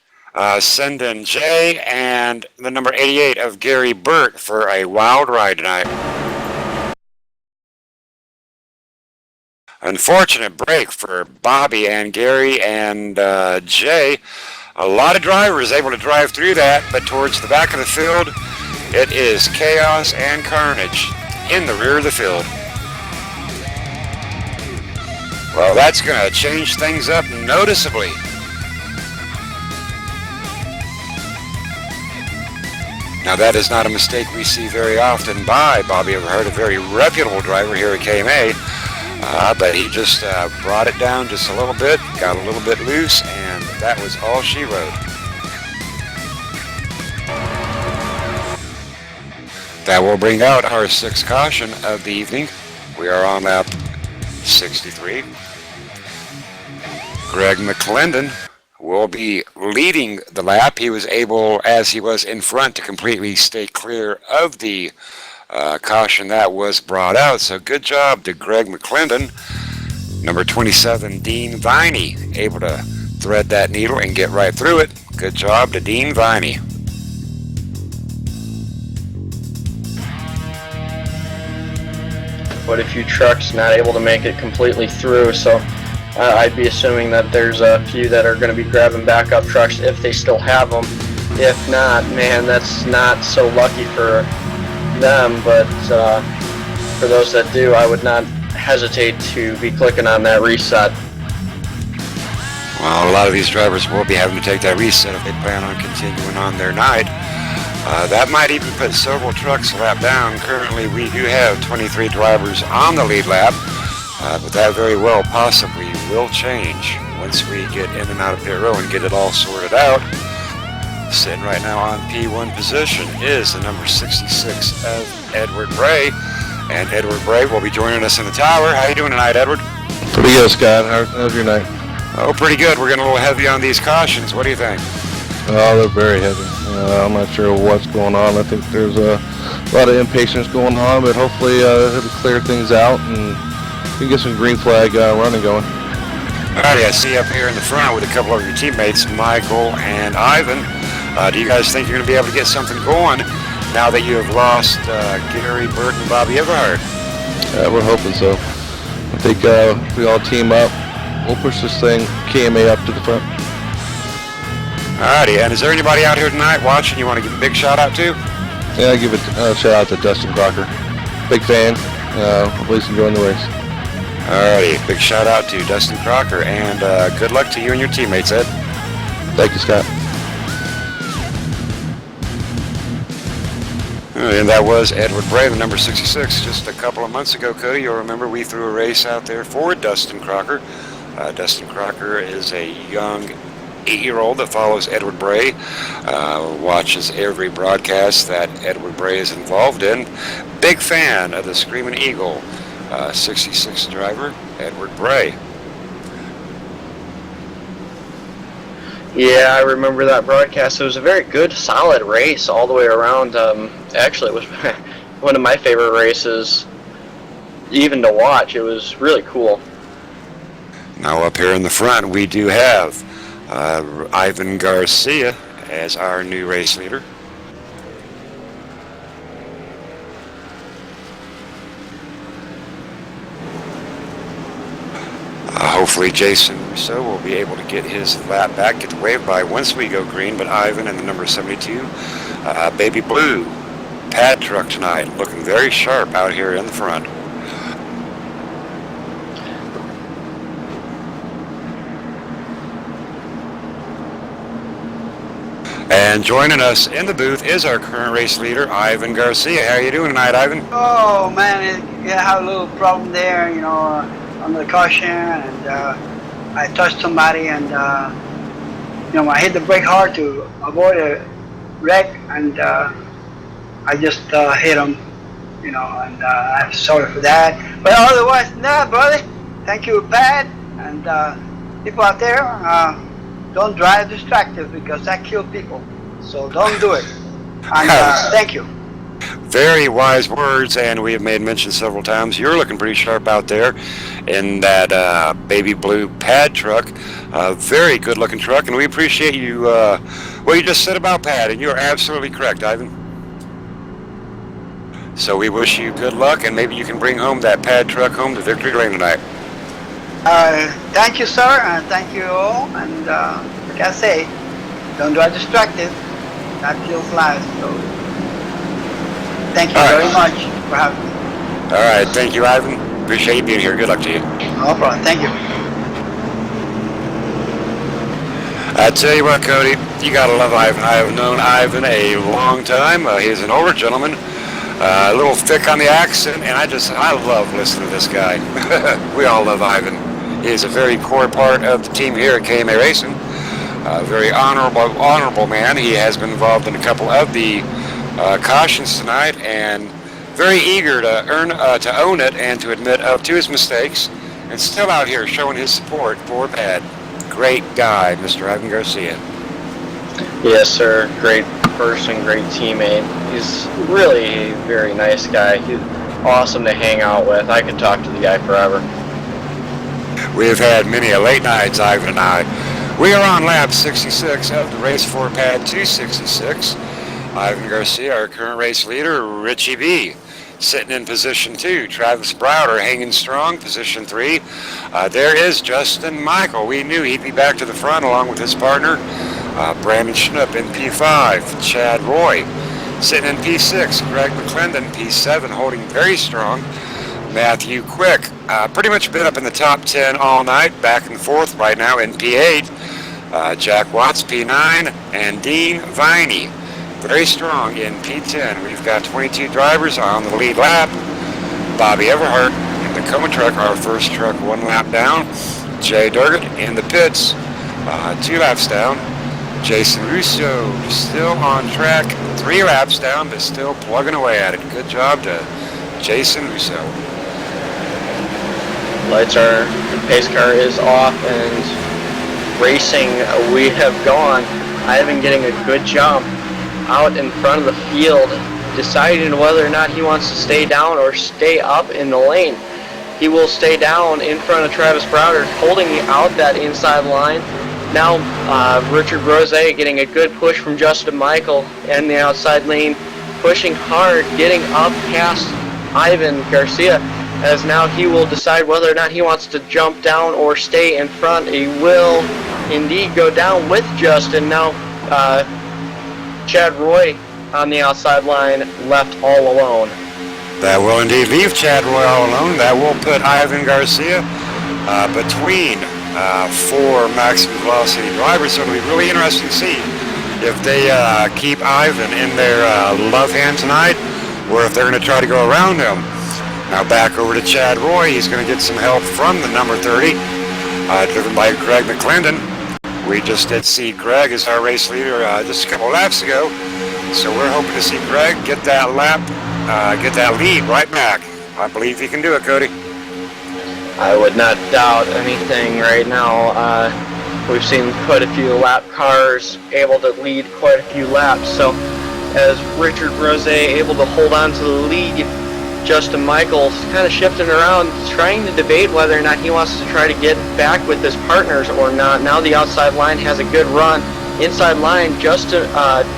sending Jay and the number 88 of Gary Burt for a wild ride tonight. Unfortunate break for Bobby and Gary and Jay. A lot of drivers able to drive through that, but towards the back of the field, it is chaos and carnage in the rear of the field. Well, that's going to change things up noticeably. Now, that is not a mistake we see very often by Bobby Everhart, a very reputable driver here at KMA. But he just brought it down just a little bit, got a little bit loose, and that was all she wrote. That will bring out our 6th caution of the evening. We are on lap 63. Greg McClendon will be leading the lap. He was able, as he was in front, to completely stay clear of the caution that was brought out. So good job to Greg McClendon. Number 27, Dean Viney, able to thread that needle and get right through it. Good job to Dean Viney. But a few trucks not able to make it completely through, so I'd be assuming that there's a few that are going to be grabbing backup trucks if they still have them. If not, man, that's not so lucky for them, but for those that do, I would not hesitate to be clicking on that reset. Well, a lot of these drivers will be having to take that reset if they plan on continuing on their night. That might even put several trucks a lap down. Currently, we do have 23 drivers on the lead lap, but that very well possibly will change once we get in and out of pit row and get it all sorted out. Sitting right now on P1 position is the number 66 of Edward Bray, and Edward Bray will be joining us in the tower. How you doing tonight, Edward? Pretty good, Scott. How's your night? Oh, pretty good. We're getting a little heavy on these cautions. What do you think? Oh, they're very heavy. I'm not sure what's going on. I think there's a lot of impatience going on, but hopefully it'll clear things out and we can get some green flag running going. Alrighty, I see you up here in the front with a couple of your teammates, Michael and Ivan. Do you guys think you're going to be able to get something going now that you have lost Gary Burt and Bobby Everhart? We're hoping so. I think if we all team up, we'll push this thing KMA up to the front. Alrighty, and is there anybody out here tonight watching you want to give a big shout out to? Yeah, I give a shout out to Dustin Crocker. Big fan. Hopefully he's enjoying the race. Alrighty, big shout out to Dustin Crocker, and good luck to you and your teammates, Ed. Thank you, Scott. And that was Edward Bray, the number 66. Just a couple of months ago, Cody, you'll remember we threw a race out there for Dustin Crocker. Dustin Crocker is a young 8-year-old that follows Edward Bray, watches every broadcast that Edward Bray is involved in. Big fan of the Screaming Eagle, 66 driver, Edward Bray. Yeah, I remember that broadcast. It was a very good, solid race all the way around. Actually, it was one of my favorite races, even to watch. It was really cool. Now up here in the front, we do have Ivan Garcia as our new race leader. Hopefully Jason Rousseau will be able to get his lap back, get the wave by once we go green, but Ivan and the number 72, Baby Blue, pad truck tonight, looking very sharp out here in the front. And joining us in the booth is our current race leader, Ivan Garcia. How are you doing tonight, Ivan? Oh man, I had a little problem there, on the caution, and I touched somebody, and I hit the brake hard to avoid a wreck, and I just hit him, and I'm sorry for that. But otherwise, nah, brother. Thank you, Pat, and people out there, don't drive distracted because that kills people. So don't do it. And thank you. Very wise words, and we have made mention several times. You're looking pretty sharp out there in that baby blue pad truck. Very good looking truck, and we appreciate you, what you just said about Pad, and you're absolutely correct, Ivan. So we wish you good luck, and maybe you can bring home that pad truck home to Victory Lane tonight. Thank you, sir, and thank you all. And like I say, don't drive distracted. That kills lives. So thank you very much for having me. All right, thank you, Ivan. Appreciate you being here. Good luck to you. No problem. Thank you. I tell you what, Cody, you gotta love Ivan. I have known Ivan a long time. He's an older gentleman, a little thick on the accent, and I love listening to this guy. We all love Ivan. He is a very core part of the team here at KMA Racing. A very honorable man. He has been involved in a couple of the cautions tonight, and very eager to own it and to admit to his mistakes, and still out here showing his support for Pad. Great guy, Mr. Ivan Garcia. Yes, sir. Great person, great teammate. He's really a very nice guy. He's awesome to hang out with. I could talk to the guy forever. We have had many a late nights, Ivan and I. We are on lap 66 of the race for Pad 266. Ivan Garcia, our current race leader, Richie B, sitting in position 2. Travis Browder hanging strong, position 3. There is Justin Michael. We knew he'd be back to the front along with his partner, Brandon Schnupp in P5. Chad Roy sitting in P6. Greg McClendon, P7, holding very strong. Matthew Quick, pretty much been up in the top 10 all night, back and forth right now in P8. Jack Watts, P9, and Dean Viney, very strong in P10. We've got 22 drivers on the lead lap. Bobby Everhart in the Coma truck, our first truck, 1 lap down. Jay Durgett in the pits, 2 laps down. Jason Russo still on track, 3 laps down, but still plugging away at it. Good job to Jason Russo. Lights are, the pace car is off, and racing we have gone. Ivan getting a good jump out in front of the field, deciding whether or not he wants to stay down or stay up in the lane. He will stay down in front of Travis Browder, holding out that inside line. Now Richard Rose getting a good push from Justin Michael in the outside lane, pushing hard, getting up past Ivan Garcia, as now he will decide whether or not he wants to jump down or stay in front. He will indeed go down with Justin. Now Chad Roy on the outside line, left all alone. That will indeed leave Chad Roy all alone. That will put Ivan Garcia between four maximum velocity drivers. So it'll be really interesting to see if they keep Ivan in their love hand tonight, or if they're going to try to go around him. Now back over to Chad Roy. He's going to get some help from the number 30, driven by Greg McClendon. We just did see Greg as our race leader just a couple laps ago. So we're hoping to see Greg get that lap, get that lead right back. I believe he can do it, Cody. I would not doubt anything right now. We've seen quite a few lap cars able to lead quite a few laps. So as Richard Rose able to hold on to the lead, Justin Michaels kind of shifting around, trying to debate whether or not he wants to try to get back with his partners or not. Now the outside line has a good run. Inside line,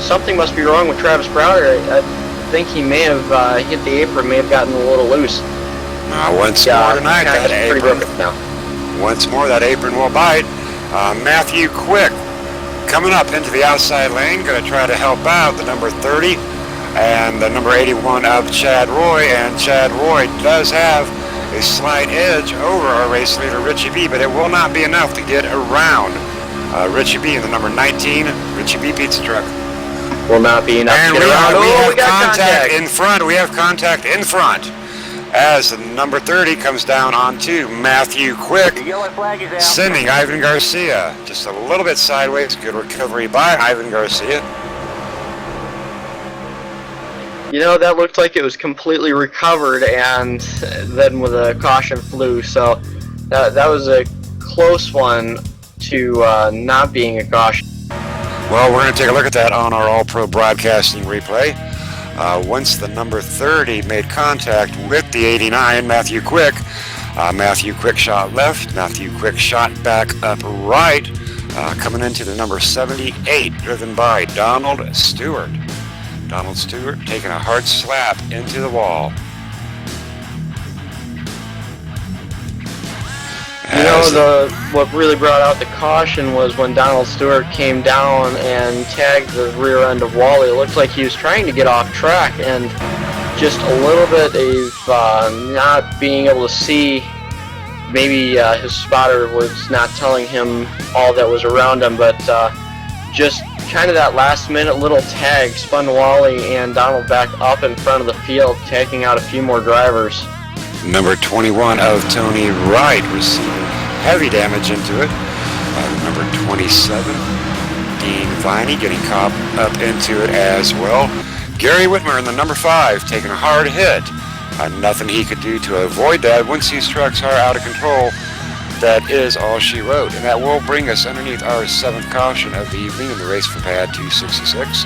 something must be wrong with Travis Browder. I think he may have hit the apron, may have gotten a little loose. Once more tonight, that apron. Once more, that apron will bite. Matthew Quick coming up into the outside lane, going to try to help out the number 30 and the number 81 of Chad Roy. And Chad Roy does have a slight edge over our race leader, Richie B, but it will not be enough to get around Richie B in the number 19 Richie B pizza truck. Will not be enough and to get around. We have contact in front. We have contact in front as the number 30 comes down onto Matthew Quick, sending Ivan Garcia just a little bit sideways. Good recovery by Ivan Garcia. You know, that looked like it was completely recovered, and then with a caution flew. So that was a close one to not being a caution. Well, we're going to take a look at that on our All-Pro Broadcasting replay. Once the number 30 made contact with the 89, Matthew Quick shot left, Matthew Quick shot back up right, coming into the number 78, driven by Donald Stewart. Donald Stewart taking a hard slap into the wall. You know, what really brought out the caution was when Donald Stewart came down and tagged the rear end of Wally. It looked like he was trying to get off track, and just a little bit of not being able to see. Maybe his spotter was not telling him all that was around him, but just kind of that last minute little tag spun Wally and Donald back up in front of the field, taking out a few more drivers. Number 21 of Tony Wright receiving heavy damage into it. Number 27, Dean Viney getting caught up into it as well. Gary Whitmer in the number 5 taking a hard hit. Nothing he could do to avoid that. Once these trucks are out of control, that is all she wrote. And that will bring us underneath our 7th caution of the evening in the race for pad 266.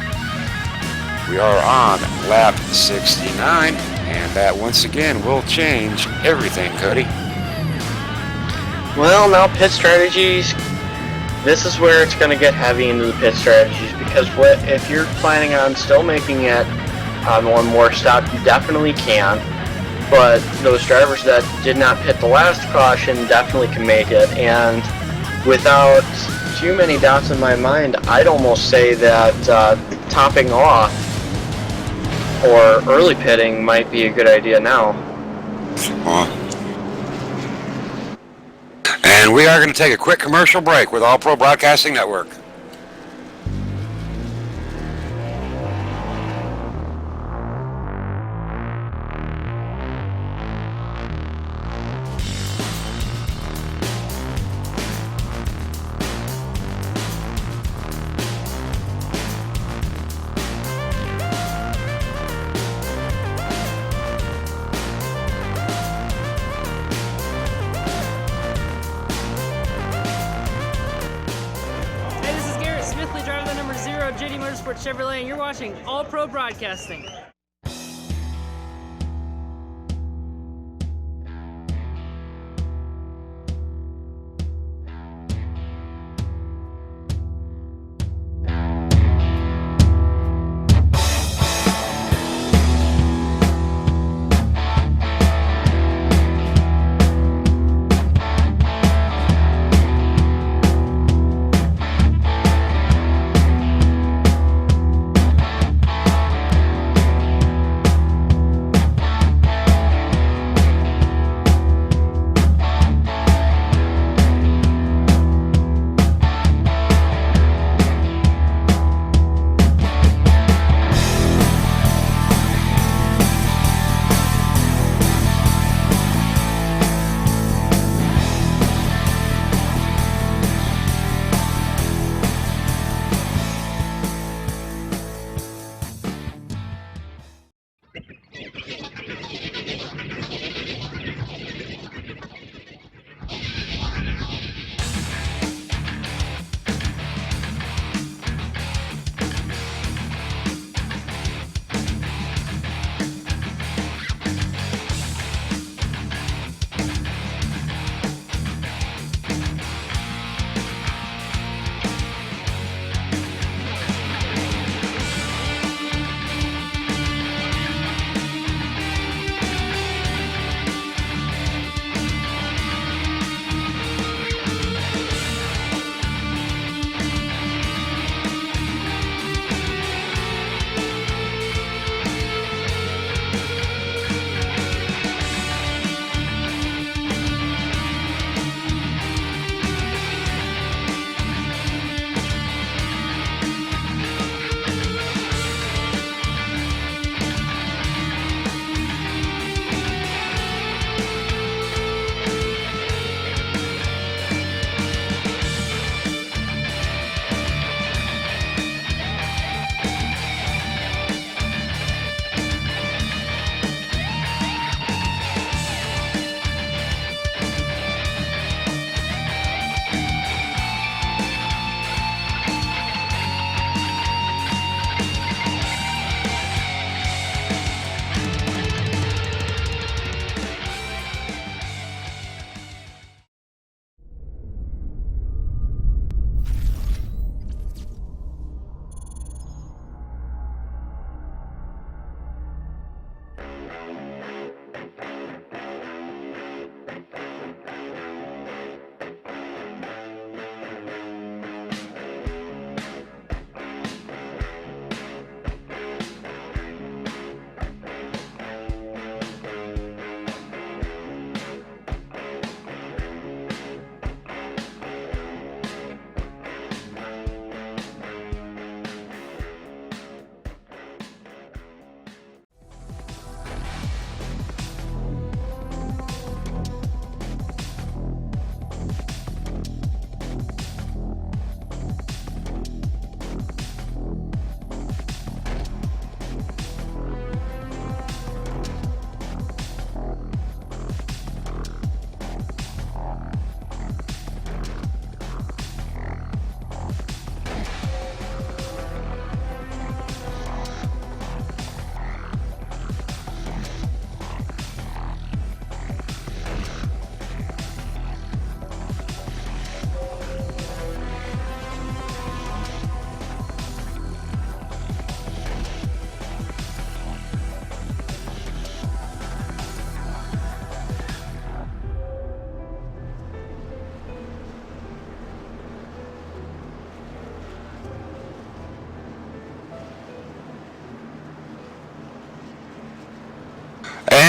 We are on lap 69. And that once again will change everything, Cody. Well, now pit strategies. This is where it's going to get heavy into the pit strategies, because if you're planning on still making it on one more stop, you definitely can. But those drivers that did not pit the last caution definitely can make it. And without too many doubts in my mind, I'd almost say that topping off or early pitting might be a good idea now. And we are going to take a quick commercial break with All Pro Broadcasting Network. Chevrolet, and you're watching All Pro Broadcasting.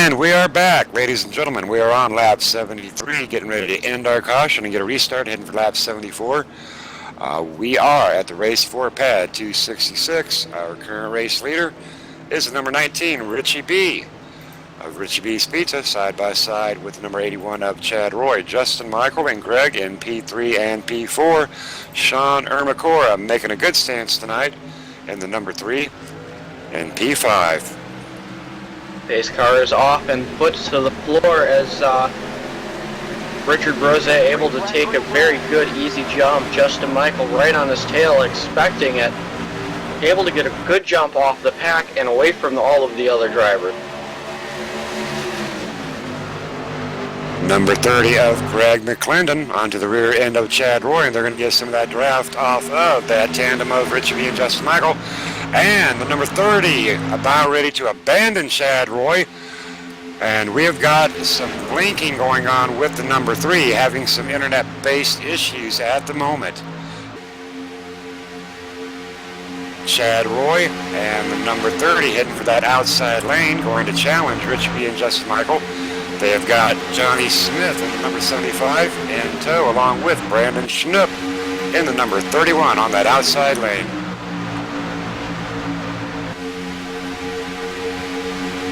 And we are back, ladies and gentlemen. We are on lap 73, getting ready to end our caution and get a restart, heading for lap 74. We are at the race 4 pad 266. Our current race leader is the number 19, Richie B. Of Richie B's Pizza, side by side with the number 81 of Chad Roy. Justin Michael and Greg in P3 and P4. Sean Ermacora making a good stance tonight in the number 3 and P5. Pace car is off and put to the floor as Richard Brose able to take a very good easy jump. Justin Michael right on his tail, expecting it. Able to get a good jump off the pack and away from all of the other drivers. Number 30 of Greg McClendon onto the rear end of Chad Roy, and they're going to get some of that draft off of that tandem of Richie B and Justin Michael. And the number 30 about ready to abandon Chad Roy. And we have got some blinking going on with the number 3, having some internet-based issues at the moment. Chad Roy and the number 30 heading for that outside lane, going to challenge Richie B and Justin Michael. They have got Johnny Smith in the number 75 in tow, along with Brandon Schnupp in the number 31 on that outside lane.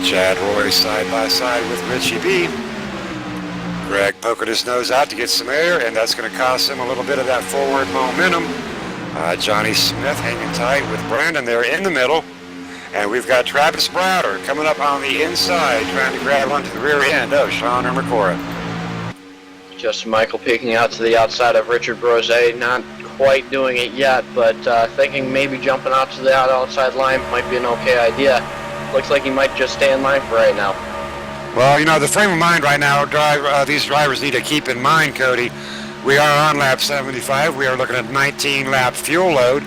Chad Roy side by side with Richie B. Greg poking his nose out to get some air, and that's going to cost him a little bit of that forward momentum. Johnny Smith hanging tight with Brandon there in the middle. And we've got Travis Browder coming up on the inside, trying to grab onto the rear end of Sean Ermacora. Justin Michael peeking out to the outside of Richard Brose, not quite doing it yet, but thinking maybe jumping out to the outside line might be an okay idea. Looks like he might just stay in line for right now. Well, you know, the frame of mind right now these drivers need to keep in mind, Cody. We are on lap 75. We are looking at 19 lap fuel load.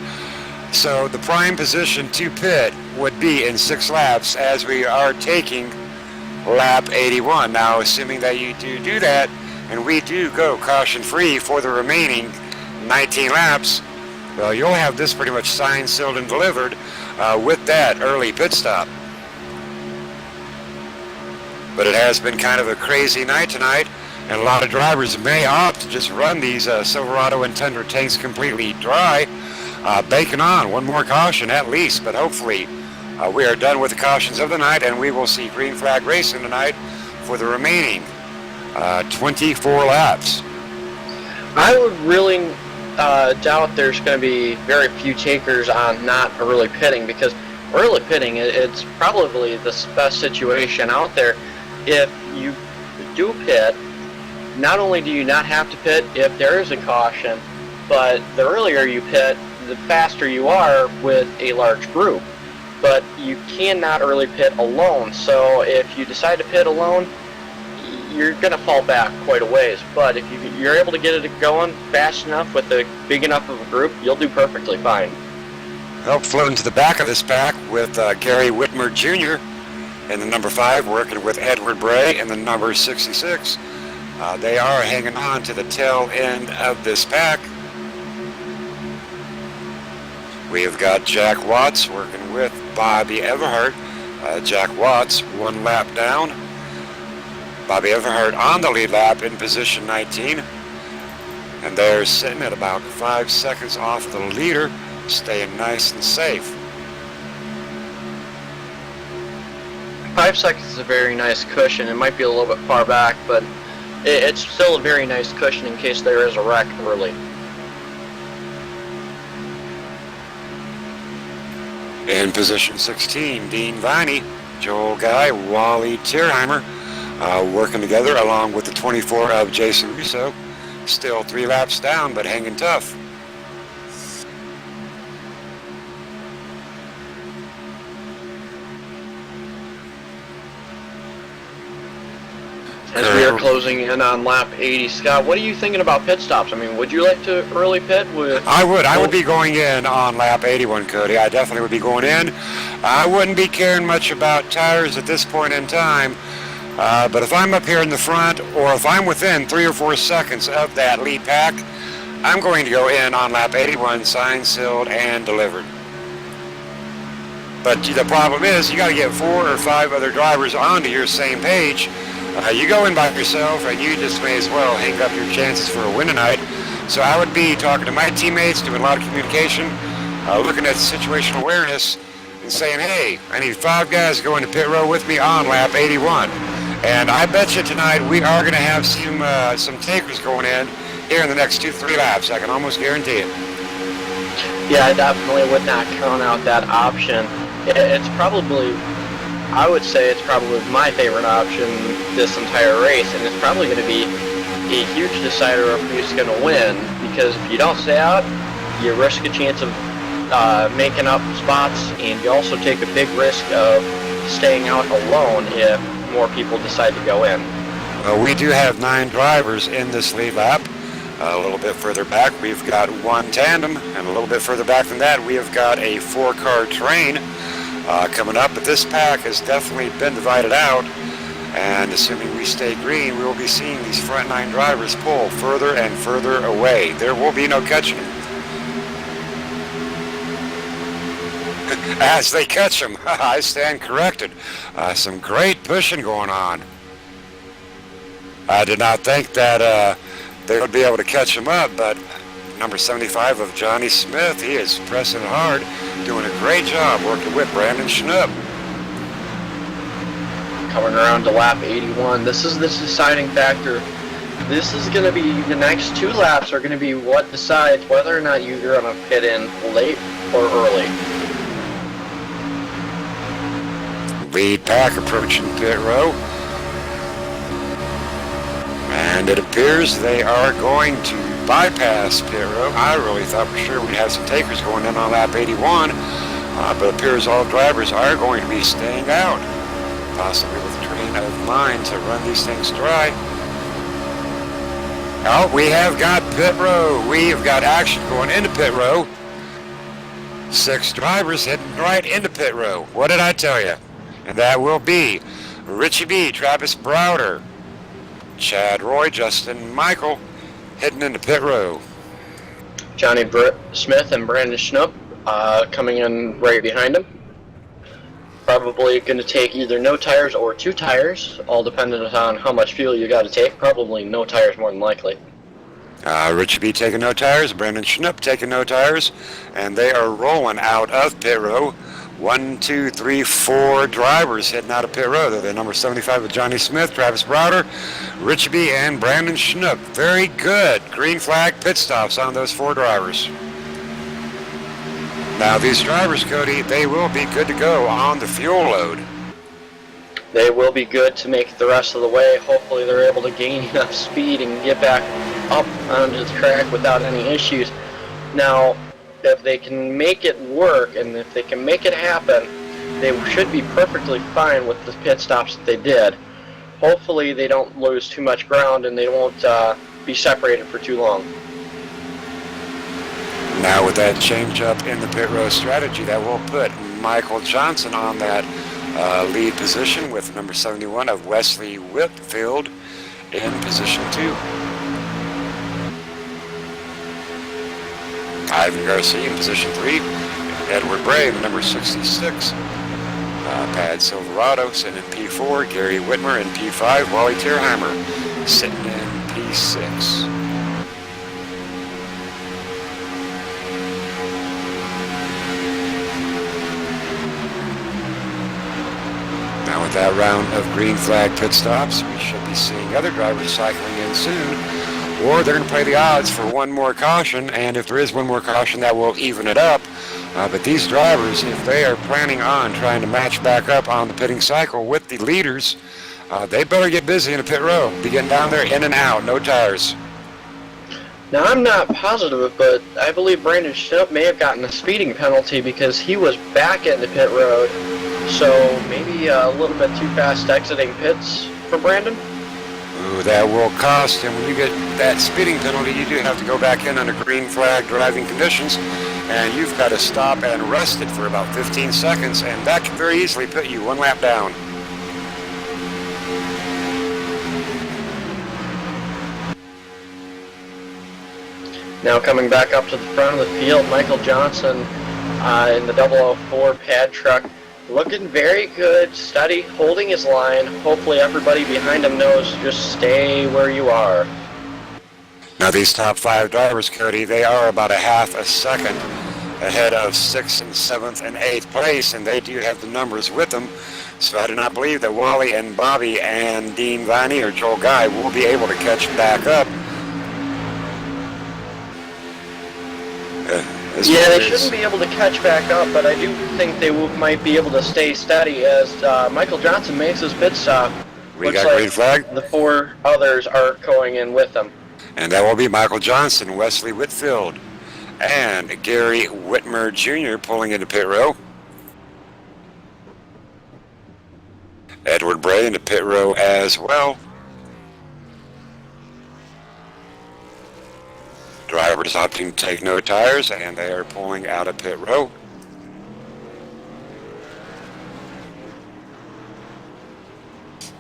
So the prime position to pit would be in 6 laps as we are taking lap 81. Now, assuming that you do that, and we do go caution-free for the remaining 19 laps, well, you'll have this pretty much signed, sealed, and delivered with that early pit stop. But it has been kind of a crazy night tonight, and a lot of drivers may opt to just run these Silverado and Tundra tanks completely dry, banking on one more caution at least, but hopefully we are done with the cautions of the night, and we will see green flag racing tonight for the remaining 24 laps. I would really doubt there's going to be very few takers on not early pitting, because early pitting, it's probably the best situation out there. If you do pit, not only do you not have to pit if there is a caution, but the earlier you pit, the faster you are with a large group. But you cannot early pit alone, so if you decide to pit alone, you're going to fall back quite a ways. But if you're able to get it going fast enough with a big enough of a group, you'll do perfectly fine. Help floating to the back of this pack with Gary Whitmer Jr. in the number 5, working with Edward Bray in the number 66. They are hanging on to the tail end of this pack. We have got Jack Watts working with Bobby Everhart. Jack Watts 1 lap down. Bobby Everhart on the lead lap in position 19. And they're sitting at about 5 seconds off the leader, staying nice and safe. 5 seconds is a very nice cushion. It might be a little bit far back, but it's still a very nice cushion in case there is a wreck early. In position 16, Dean Viney, Joel Guy, Wally Tierheimer working together along with the 24 of Jason Russo. Still 3 laps down, but hanging tough. As we are closing in on lap 80, Scott, what are you thinking about pit stops? I mean, would you like to early pit? I would be going in on lap 81, Cody. I definitely would be going in. I wouldn't be caring much about tires at this point in time, but if I'm up here in the front, or if I'm within 3 or 4 seconds of that lead pack, I'm going to go in on lap 81, signed, sealed, and delivered. But the problem is, you got to get 4 or 5 other drivers onto your same page. You go in by yourself, and you just may as well hang up your chances for a win tonight. So I would be talking to my teammates, doing a lot of communication, looking at situational awareness, and saying, hey, I need 5 guys to go into pit row with me on lap 81. And I bet you tonight we are going to have some takers going in here in the next 2-3 laps. I can almost guarantee it. Yeah, I definitely would not count out that option. It's probably, I would say it's probably my favorite option this entire race, and it's probably going to be a huge decider of who's going to win, because if you don't stay out, you risk a chance of making up spots, and you also take a big risk of staying out alone if more people decide to go in. We do have 9 drivers in this lead lap. A little bit further back, we've got 1 tandem, and a little bit further back than that, we have got a 4-car train coming up. But this pack has definitely been divided out, and assuming we stay green, we will be seeing these front 9 drivers pull further and further away. There will be no catching them. As they catch them, I stand corrected. Some great pushing going on. I did not think that they would be able to catch him up, but number 75 of Johnny Smith, he is pressing hard, doing a great job working with Brandon Schnupp. Coming around to lap 81, this is the deciding factor. This is going to be, the next 2 laps are going to be what decides whether or not you're going to pit in late or early. Lead pack approaching pit row. And it appears they are going to bypass pit row. I really thought for sure we'd have some takers going in on lap 81, but it appears all drivers are going to be staying out, possibly with a train of mind to run these things dry. Oh, we have got pit row. We have got action going into pit row. 6 drivers heading right into pit row. What did I tell you? And that will be Richie B, Travis Browder, Chad Roy, Justin Michael, heading into pit row. Johnny Smith and Brandon Schnupp coming in right behind him. Probably going to take either no tires or 2 tires, all dependent on how much fuel you got to take. Probably no tires more than likely. Richie B taking no tires, Brandon Schnupp taking no tires, and they are rolling out of pit row. 1, 2, 3, 4 drivers heading out of pit row. They're the number 75 with Johnny Smith, Travis Browder, Richie B, and Brandon Schnupp. Very good green flag pit stops on those 4 drivers. Now these drivers, Cody, they will be good to go on the fuel load. They will be good to make it the rest of the way. Hopefully they're able to gain enough speed and get back up onto the track without any issues. Now, if they can make it work and if they can make it happen, they should be perfectly fine with the pit stops that they did. Hopefully they don't lose too much ground and they won't be separated for too long. Now with that change up in the pit row strategy, that will put Michael Johnson on that lead position with number 71 of Wesley Whitfield in position 2. Ivan Garcia in position 3, and Edward Bray, number 66. Pad Silverado sitting in P4, Gary Whitmer in P5, Wally Tierheimer sitting in P6. Now with that round of green flag pit stops, we should be seeing other drivers cycling in soon. Or they're going to play the odds for one more caution, and if there is one more caution, that will even it up. But these drivers, if they are planning on trying to match back up on the pitting cycle with the leaders, they better get busy in the pit row. Be getting down there, in and out, no tires. Now, I'm not positive, but I believe Brandon Schnupp may have gotten a speeding penalty because he was back in the pit road. So maybe a little bit too fast exiting pits for Brandon. Ooh, that will cost him. When you get that speeding penalty, you do have to go back in under green flag driving conditions, and you've got to stop and rest it for about 15 seconds, and that can very easily put you 1 lap down. Now coming back up to the front of the field, Michael Johnson in the 004 pad truck. Looking very good, steady, holding his line. Hopefully everybody behind him knows just stay where you are. Now these top 5 drivers, Cody, they are about a half a second ahead of 6th and 7th and 8th place, and they do have the numbers with them. So I do not believe that Wally and Bobby and Dean Viney or Joel Guy will be able to catch back up. Yeah, they shouldn't be able to catch back up, but I do think they might be able to stay steady as Michael Johnson makes his pit stop. We got green flag. The 4 others are going in with him. And that will be Michael Johnson, Wesley Whitfield, and Gary Whitmer Jr. pulling into pit row. Edward Bray into pit row as well. Drivers opting to take no tires, and they are pulling out of pit row.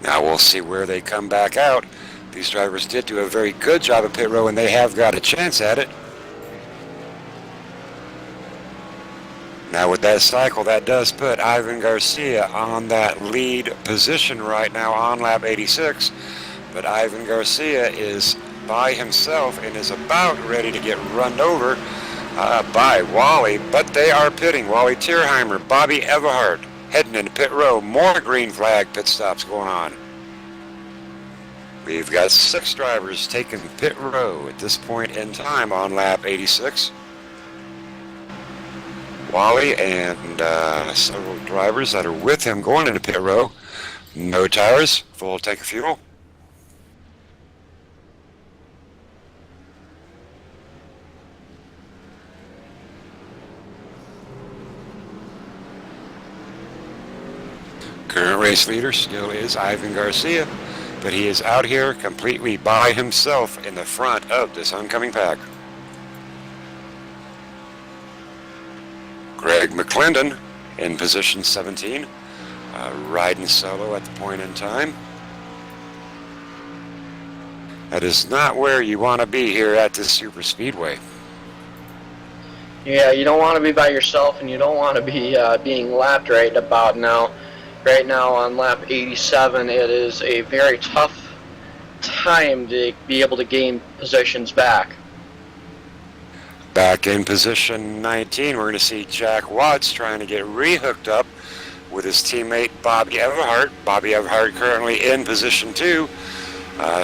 Now we'll see where they come back out. These drivers did do a very good job at pit row, and they have got a chance at it. Now with that cycle, that does put Ivan Garcia on that lead position right now on lap 86. But Ivan Garcia is by himself and is about ready to get run over by Wally, but they are pitting. Wally Tierheimer, Bobby Everhart heading into pit row. More green flag pit stops going on. We've got 6 drivers taking pit row at this point in time on lap 86. Wally and several drivers that are with him going into pit row. No tires, full tank of fuel. Current race leader still is Ivan Garcia, but he is out here completely by himself in the front of this oncoming pack. Greg McClendon in position 17, riding solo at the point in time. That is not where you want to be here at this super speedway. Yeah, you don't want to be by yourself, and you don't want to be being lapped right about now. Right now on lap 87, it is a very tough time to be able to gain positions back. Back in position 19, we're going to see Jack Watts trying to get rehooked up with his teammate Bobby Everhart. Bobby Everhart currently in position 2.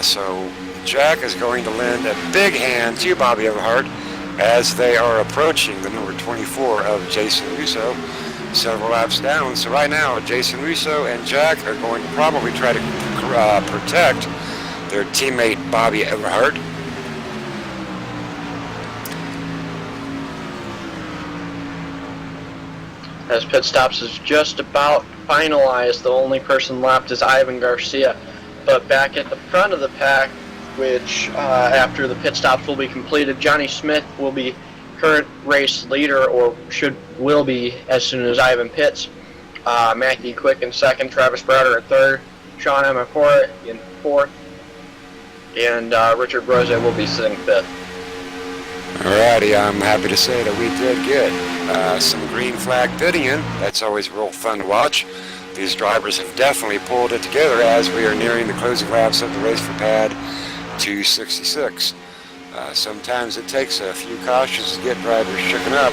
So Jack is going to lend a big hand to Bobby Everhart as they are approaching the number 24 of Jason Russo, several laps down. So right now, Jason Russo and Jack are going to probably try to protect their teammate Bobby Everhart. As pit stops is just about finalized, the only person left is Ivan Garcia. But back at the front of the pack, which after the pit stops will be completed, Johnny Smith will be current race leader, or will be as soon as Ivan pits. Matthew Quick in second, Travis Browder in third, Sean Amakora in fourth, and Richard Rose will be sitting fifth. Alrighty, I'm happy to say that we did get some green flag pitting in. That's always real fun to watch. These drivers have definitely pulled it together as we are nearing the closing laps of the race for pad 266. Sometimes it takes a few cautions to get drivers shooken up,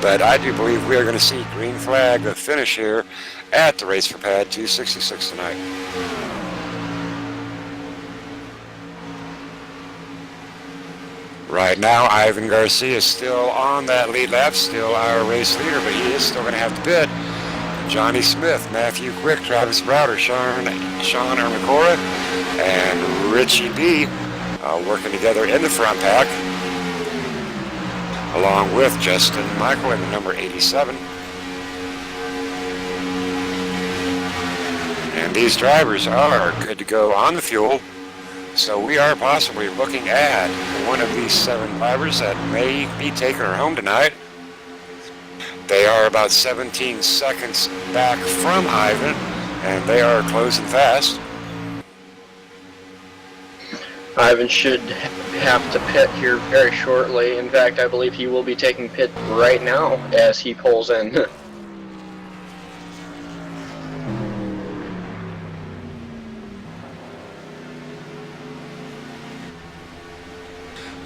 but I do believe we are going to see green flag finish here at the race for pad 266 tonight. Right now, Ivan Garcia is still on that lead lap, still our race leader, but he is still going to have to pit. Johnny Smith, Matthew Quick, Travis Browder, Sean Ermacora, and Richie B working together in the front pack, along with Justin Michael in the number 87. And these drivers are good to go on the fuel. So we are possibly looking at one of these 7 drivers that may be taking her home tonight. They are about 17 seconds back from Ivan, and they are closing fast. Ivan should have to pit here very shortly. In fact, I believe he will be taking pit right now as he pulls in.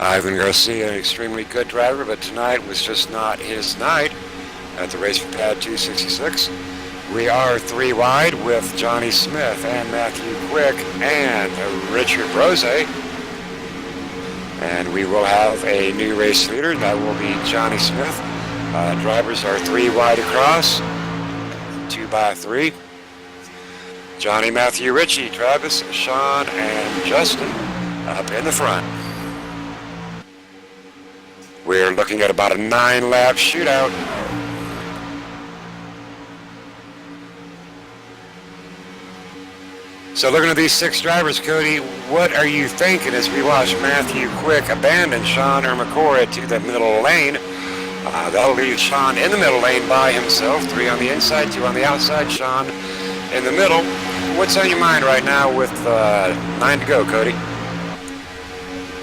Ivan Garcia, an extremely good driver, but tonight was just not his night at the race for Pad 266. We are 3 wide with Johnny Smith and Matthew Quick and Richard Brose. And we will have a new race leader. That will be Johnny Smith. Drivers are 3 wide across, 2 by 3. Johnny, Matthew, Richie, Travis, Sean, and Justin up in the front. We're looking at about a 9-lap shootout. So looking at these 6 drivers, Cody, what are you thinking as we watch Matthew Quick abandon Sean Ermacora to the middle lane? That'll leave Sean in the middle lane by himself. 3 on the inside, 2 on the outside, Sean in the middle. What's on your mind right now with 9 to go, Cody?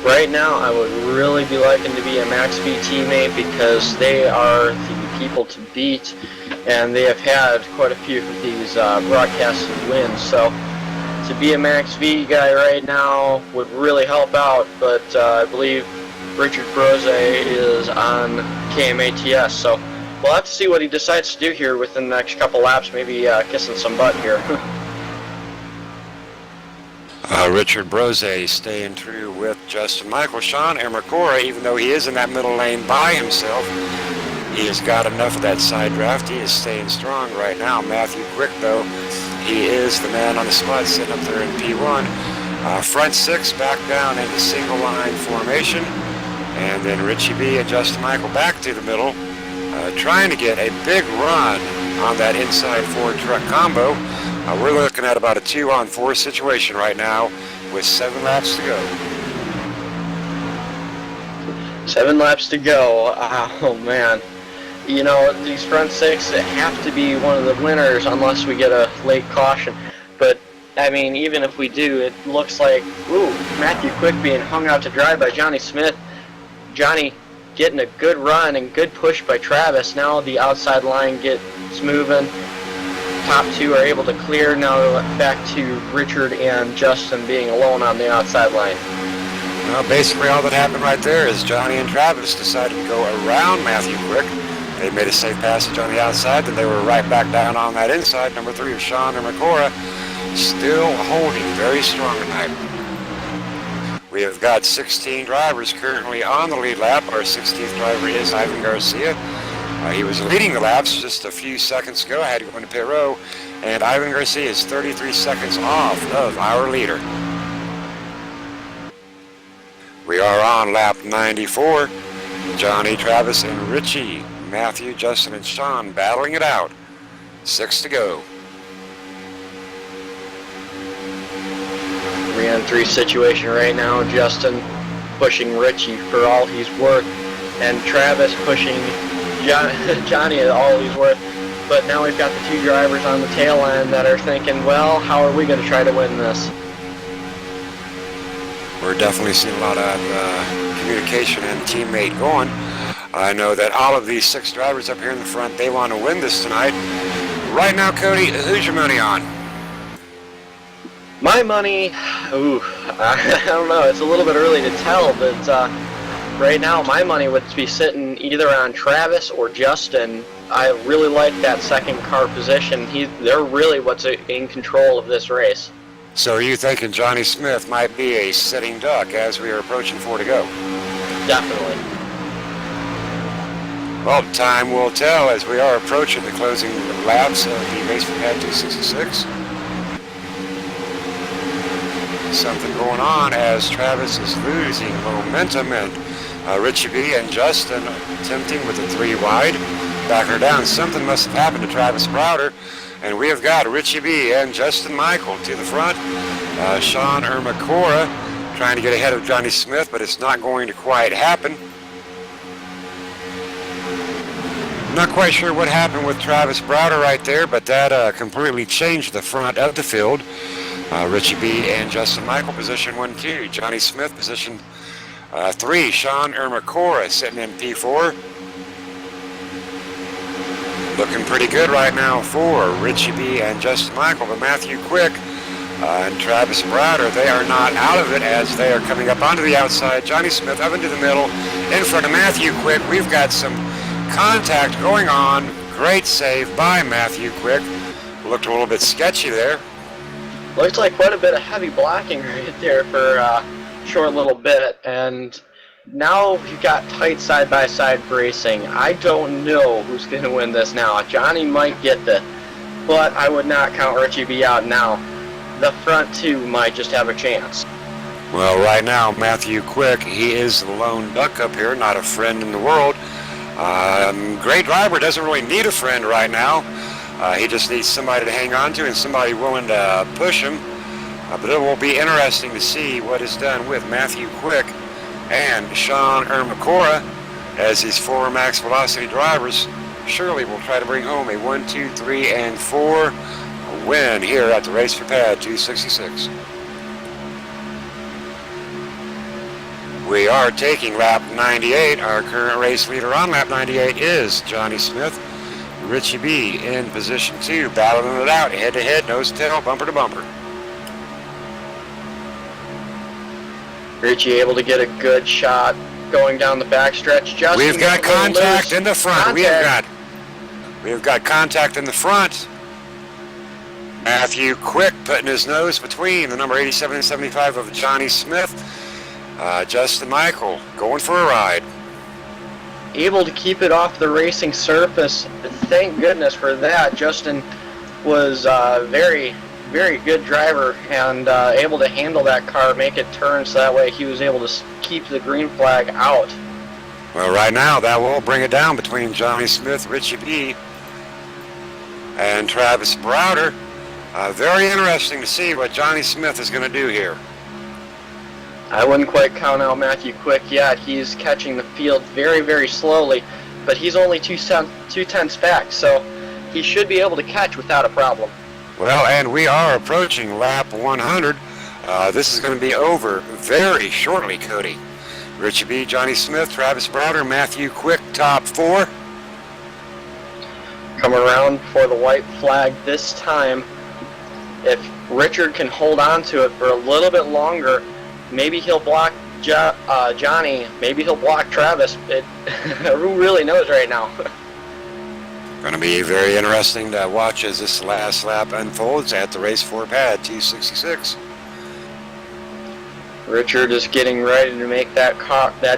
Right now, I would really be liking to be a Max V teammate because they are the people to beat, and they have had quite a few of these broadcasted wins. So to be a Max V guy right now would really help out, but I believe Richard Brose is on KMATS, so we'll have to see what he decides to do here within the next couple laps, maybe kissing some butt here. Richard Brose staying true with Justin Michael. Sean Ermacora, even though he is in that middle lane by himself, he has got enough of that side draft. He is staying strong right now. Matthew Quick, though, he is the man on the spot sitting up there in P1. Front 6 back down into single line formation. And then Richie B and Justin Michael back to the middle, trying to get a big run on that inside Ford truck combo. We're looking at about a 2-on-4 situation right now with 7 laps to go. 7 laps to go. Oh, man. You know, these front 6 have to be one of the winners unless we get a late caution. But, I mean, even if we do, it looks like, ooh, Matthew Quick being hung out to dry by Johnny Smith. Johnny getting a good run and good push by Travis. Now the outside line gets moving. Top 2 are able to clear. Now back to Richard and Justin being alone on the outside line. Well, basically all that happened right there is Johnny and Travis decided to go around Matthew Quick. They made a safe passage on the outside, then they were right back down on that inside. Number 3 of Sean Ermacora still holding very strong tonight. We have got 16 drivers currently on the lead lap. Our 16th driver is Ivan Garcia. He was leading the laps just a few seconds ago. I had to go into pit row, and Ivan Garcia is 33 seconds off of our leader. We are on lap 94. Johnny, Travis, and Richie, Matthew, Justin, and Sean battling it out. 6 to go. 3-on-3 situation right now. Justin pushing Richie for all he's worth, and Travis pushing Johnny at all he's worth. But now we've got the 2 drivers on the tail end that are thinking, well, how are we going to try to win this? We're definitely seeing a lot of communication and teammate going. I know that all of these 6 drivers up here in the front, they want to win this tonight. Right now, Cody, who's your money on? My money, ooh, I don't know. It's a little bit early to tell, but right now my money would be sitting either on Travis or Justin. I really like that second car position. They're really what's in control of this race. So are you thinking Johnny Smith might be a sitting duck as we are approaching 4 to go? Definitely. Well, time will tell as we are approaching the closing laps of the race for Pad 266. Something going on as Travis is losing momentum, and Richie B and Justin attempting with a 3 wide. Backing her down. Something must have happened to Travis Browder, and we have got Richie B and Justin Michael to the front. Sean Ermacora trying to get ahead of Johnny Smith, but it's not going to quite happen. Not quite sure what happened with Travis Browder right there, but that completely changed the front of the field. Richie B and Justin Michael, position 1-2. Johnny Smith, position 3. Sean Ermacora sitting in P4. Looking pretty good right now for Richie B and Justin Michael, but Matthew Quick and Travis Browder, they are not out of it as they are coming up onto the outside. Johnny Smith up into the middle in front of Matthew Quick. We've got some contact going on. Great save by Matthew Quick. Looked a little bit sketchy there. Looks like quite a bit of heavy blocking right there for a short little bit, and now you've got tight side-by-side racing. I don't know who's going to win this now. Johnny might get this, but I would not count Richie B out now. The front two might just have a chance. Well, right now, Matthew Quick, he is the lone duck up here, not a friend in the world. Great driver, doesn't really need a friend right now. He just needs somebody to hang on to and somebody willing to push him. But it will be interesting to see what is done with Matthew Quick and Sean Ermacora as these 4 max velocity drivers. Surely will try to bring home a 1, 2, 3, and 4 win here at the Race for Pad 266. We are taking lap 98. Our current race leader on lap 98 is Johnny Smith. Richie B in position 2, battling it out, head to head, nose to tail, bumper to bumper. Richie able to get a good shot going down the backstretch. Justin, we've got contact in the front. We've got contact in the front. Matthew Quick putting his nose between the number 87 and 75 of Johnny Smith. Justin Michael going for a ride. Able to keep it off the racing surface. Thank goodness for that. Justin was very, very good driver and able to handle that car, make it turn so that way he was able to keep the green flag out. Well, right now that will bring it down between Johnny Smith, Richie B, and Travis Browder. Very interesting to see what Johnny Smith is going to do here. I wouldn't quite count out Matthew Quick yet. He's catching the field very, very slowly, but he's only 2/10 back, so he should be able to catch without a problem. Well, and we are approaching lap 100. This is going to be over very shortly, Cody. Richie B, Johnny Smith, Travis Browder, Matthew Quick, top 4. Come around for the white flag this time. If Richard can hold on to it for a little bit longer, maybe he'll block Johnny, maybe he'll block Travis. Who really knows right now? Going to be very interesting to watch as this last lap unfolds at the Race for Pad 266. Richard is getting ready to make that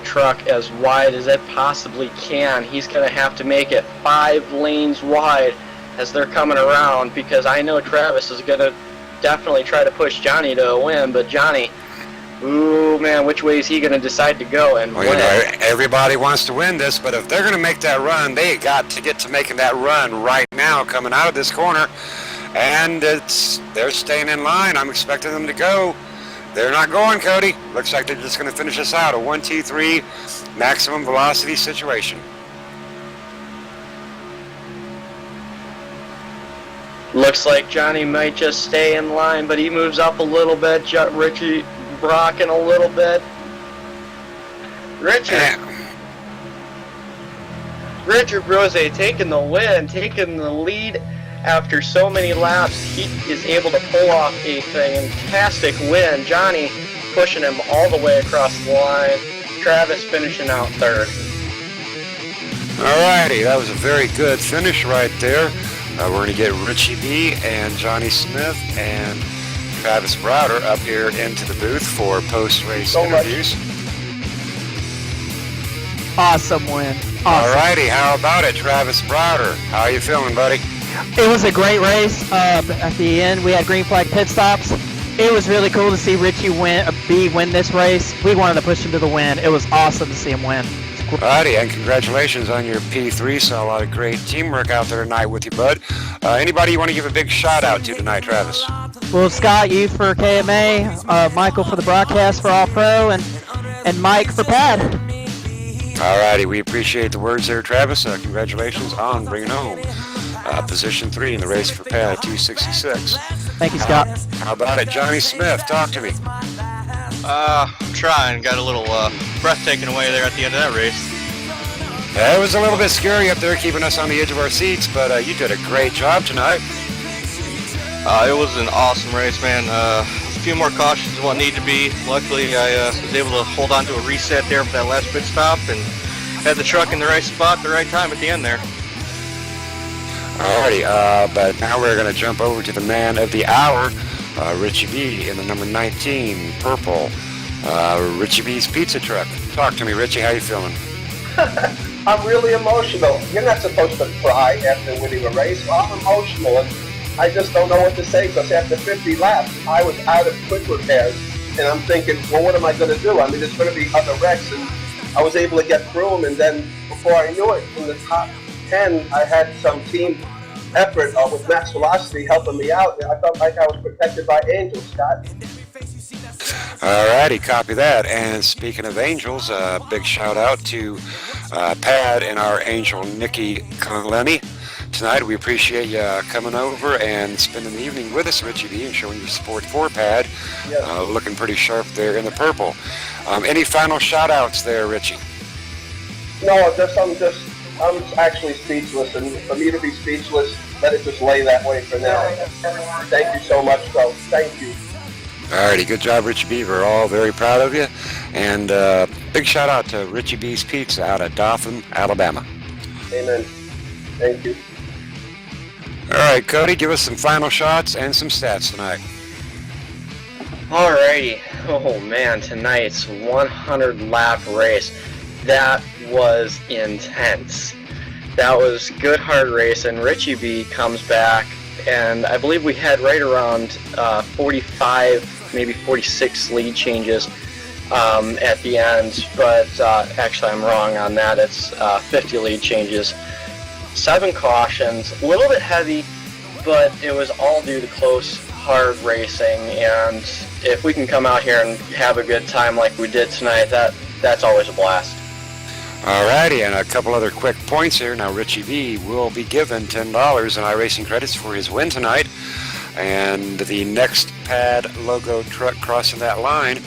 truck as wide as it possibly can. He's going to have to make it 5 lanes wide as they're coming around, because I know Travis is going to definitely try to push Johnny to a win, but Johnny, ooh man, which way is he going to decide to go and win? You know, everybody wants to win this, but if they're going to make that run, they got to get to making that run right now coming out of this corner, and they're staying in line. I'm expecting them to go. They're not going, Cody. Looks like they're just going to finish us out, a 1, 2, 3 maximum velocity situation. Looks like Johnny might just stay in line, but he moves up a little bit. Richie rocking a little bit. Richard Brose taking the win, taking the lead after so many laps. He is able to pull off a fantastic win. Johnny pushing him all the way across the line. Travis finishing out 3rd. Alrighty, that was a very good finish right there. We're going to get Richie B and Johnny Smith and Travis Browder up here into the booth for post-race interviews. Awesome win. Awesome. Alrighty, how about it, Travis Browder? How are you feeling, buddy? It was a great race. At the end, we had green flag pit stops. It was really cool to see Richie win this race. We wanted to push him to the win. It was awesome to see him win. Alrighty, and congratulations on your P3. Saw a lot of great teamwork out there tonight with you, bud. Anybody you want to give a big shout out to tonight, Travis? Well, Scott, you for KMA, Michael for the broadcast for All Pro, and Mike for Pad. Alrighty, we appreciate the words there, Travis. Congratulations on bringing home position 3 in the race for Pad 266. Thank you, Scott. How about it, Johnny Smith? Talk to me. I'm trying. Got a little breath taken away there at the end of that race. Yeah, it was a little bit scary up there, keeping us on the edge of our seats, but you did a great job tonight. It was an awesome race, man. A few more cautions than what needed to be. Luckily, I was able to hold on to a reset there for that last pit stop and had the truck in the right spot at the right time at the end there. Alrighty, but now we're going to jump over to the man of the hour, Richie B in the number 19 purple, Richie B's pizza truck. Talk to me, Richie. How you feeling? I'm really emotional. You're not supposed to cry after winning a race. Well, I'm emotional, and I just don't know what to say, because after 50 laps, I was out of quick repairs, and I'm thinking, well, what am I going to do? I mean, there's going to be other wrecks, and I was able to get through them, and then before I knew it, in the top 10, I had some team effort with Max Velocity helping me out. I felt like I was protected by angels, Scott. Alrighty, copy that. And speaking of angels, big shout out to Pad and our angel Nikki Conleni. Tonight, we appreciate you coming over and spending the evening with us, Richie B, and showing your support for Pad. Yes. Looking pretty sharp there in the purple. Any final shout outs there, Richie? No, I'm actually speechless, and for me to be speechless, let it just lay that way for now. Thank you so much, though. Thank you. Alrighty, good job, Richie B. We're all very proud of you. And big shout out to Richie B's Pizza out of Dothan, Alabama. Amen. Thank you. Alright, Cody, give us some final shots and some stats tonight. Alrighty. Oh man, tonight's 100 lap race. That was intense. That was good hard race, and Richie B comes back, and I believe we had right around 45, maybe 46 lead changes at the end, but actually I'm wrong on that. It's 50 lead changes. 7 cautions, a little bit heavy, but it was all due to close, hard racing, and if we can come out here and have a good time like we did tonight, that's always a blast. Alrighty, and a couple other quick points here. Now, Richie B will be given $10 in iRacing credits for his win tonight, and the next Pad logo truck crossing that line,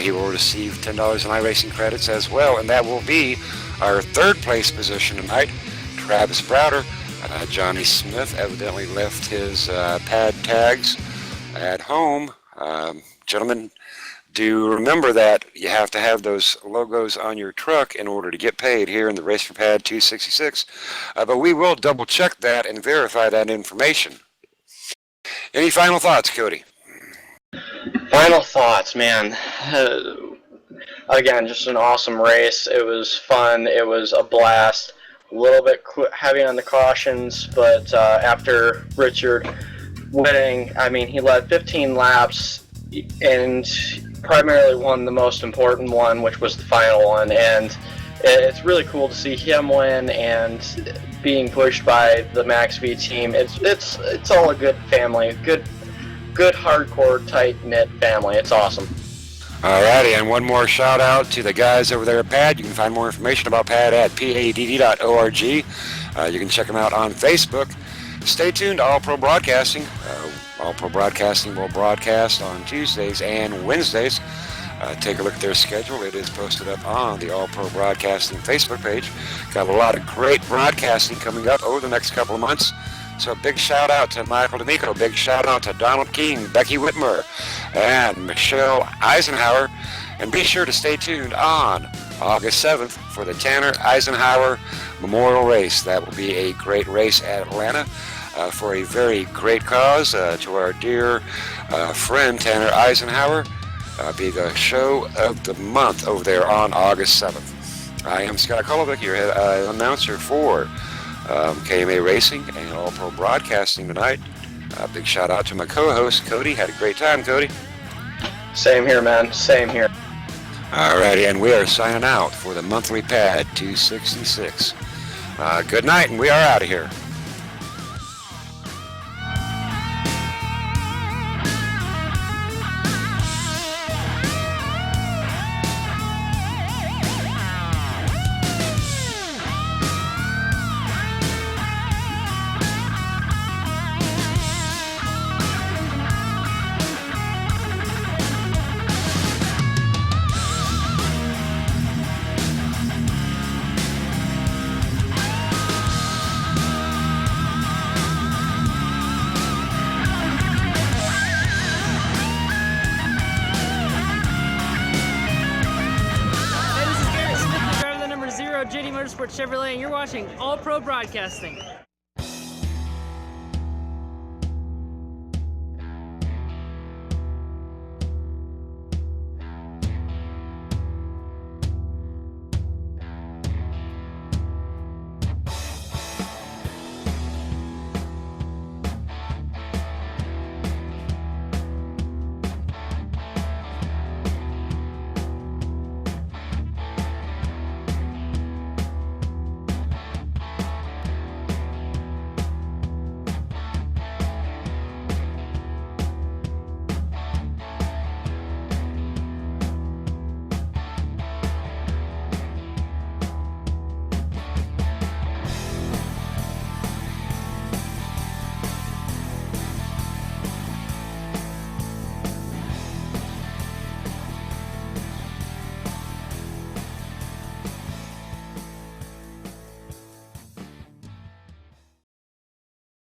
he will receive $10 in iRacing credits as well, and that will be our 3rd place position tonight. Travis Browder. Johnny Smith evidently left his Pad tags at home. Gentlemen, do remember that you have to have those logos on your truck in order to get paid here in the Race for Pad 266. But we will double check that and verify that information. Any final thoughts, Cody? Final thoughts, man. Again, just an awesome race. It was fun. It was a blast. A little bit heavy on the cautions, but after Richard winning, I mean, he led 15 laps and primarily won the most important one, which was the final one, and it's really cool to see him win and being pushed by the Max V team. It's all a good family, good hardcore tight-knit family. It's awesome. Alrighty, and one more shout out to the guys over there at PAD. You can find more information about PAD at padd.org. You can check them out on Facebook. Stay tuned to All Pro Broadcasting. All Pro Broadcasting will broadcast on Tuesdays and Wednesdays. Take a look at their schedule. It is posted up on the All Pro Broadcasting Facebook page. Got a lot of great broadcasting coming up over the next couple of months. So big shout out to Michael D'Amico, big shout out to Donald King, Becky Whitmer, and Michelle Eisenhower. And be sure to stay tuned on August 7th for the Tanner Eisenhower Memorial Race. That will be a great race at Atlanta for a very great cause. To our dear friend Tanner Eisenhower, be the show of the month over there on August 7th. I am Scott Kolovic, your head announcer for KMA Racing and All Pro Broadcasting tonight. Big shout out to my co-host Cody. Had a great time, Cody. Same here, man. Same here. Alrighty, and we are signing out for the monthly Pad 266. Good night, and we are out of here. Motorsports Chevrolet, and you're watching All Pro Broadcasting.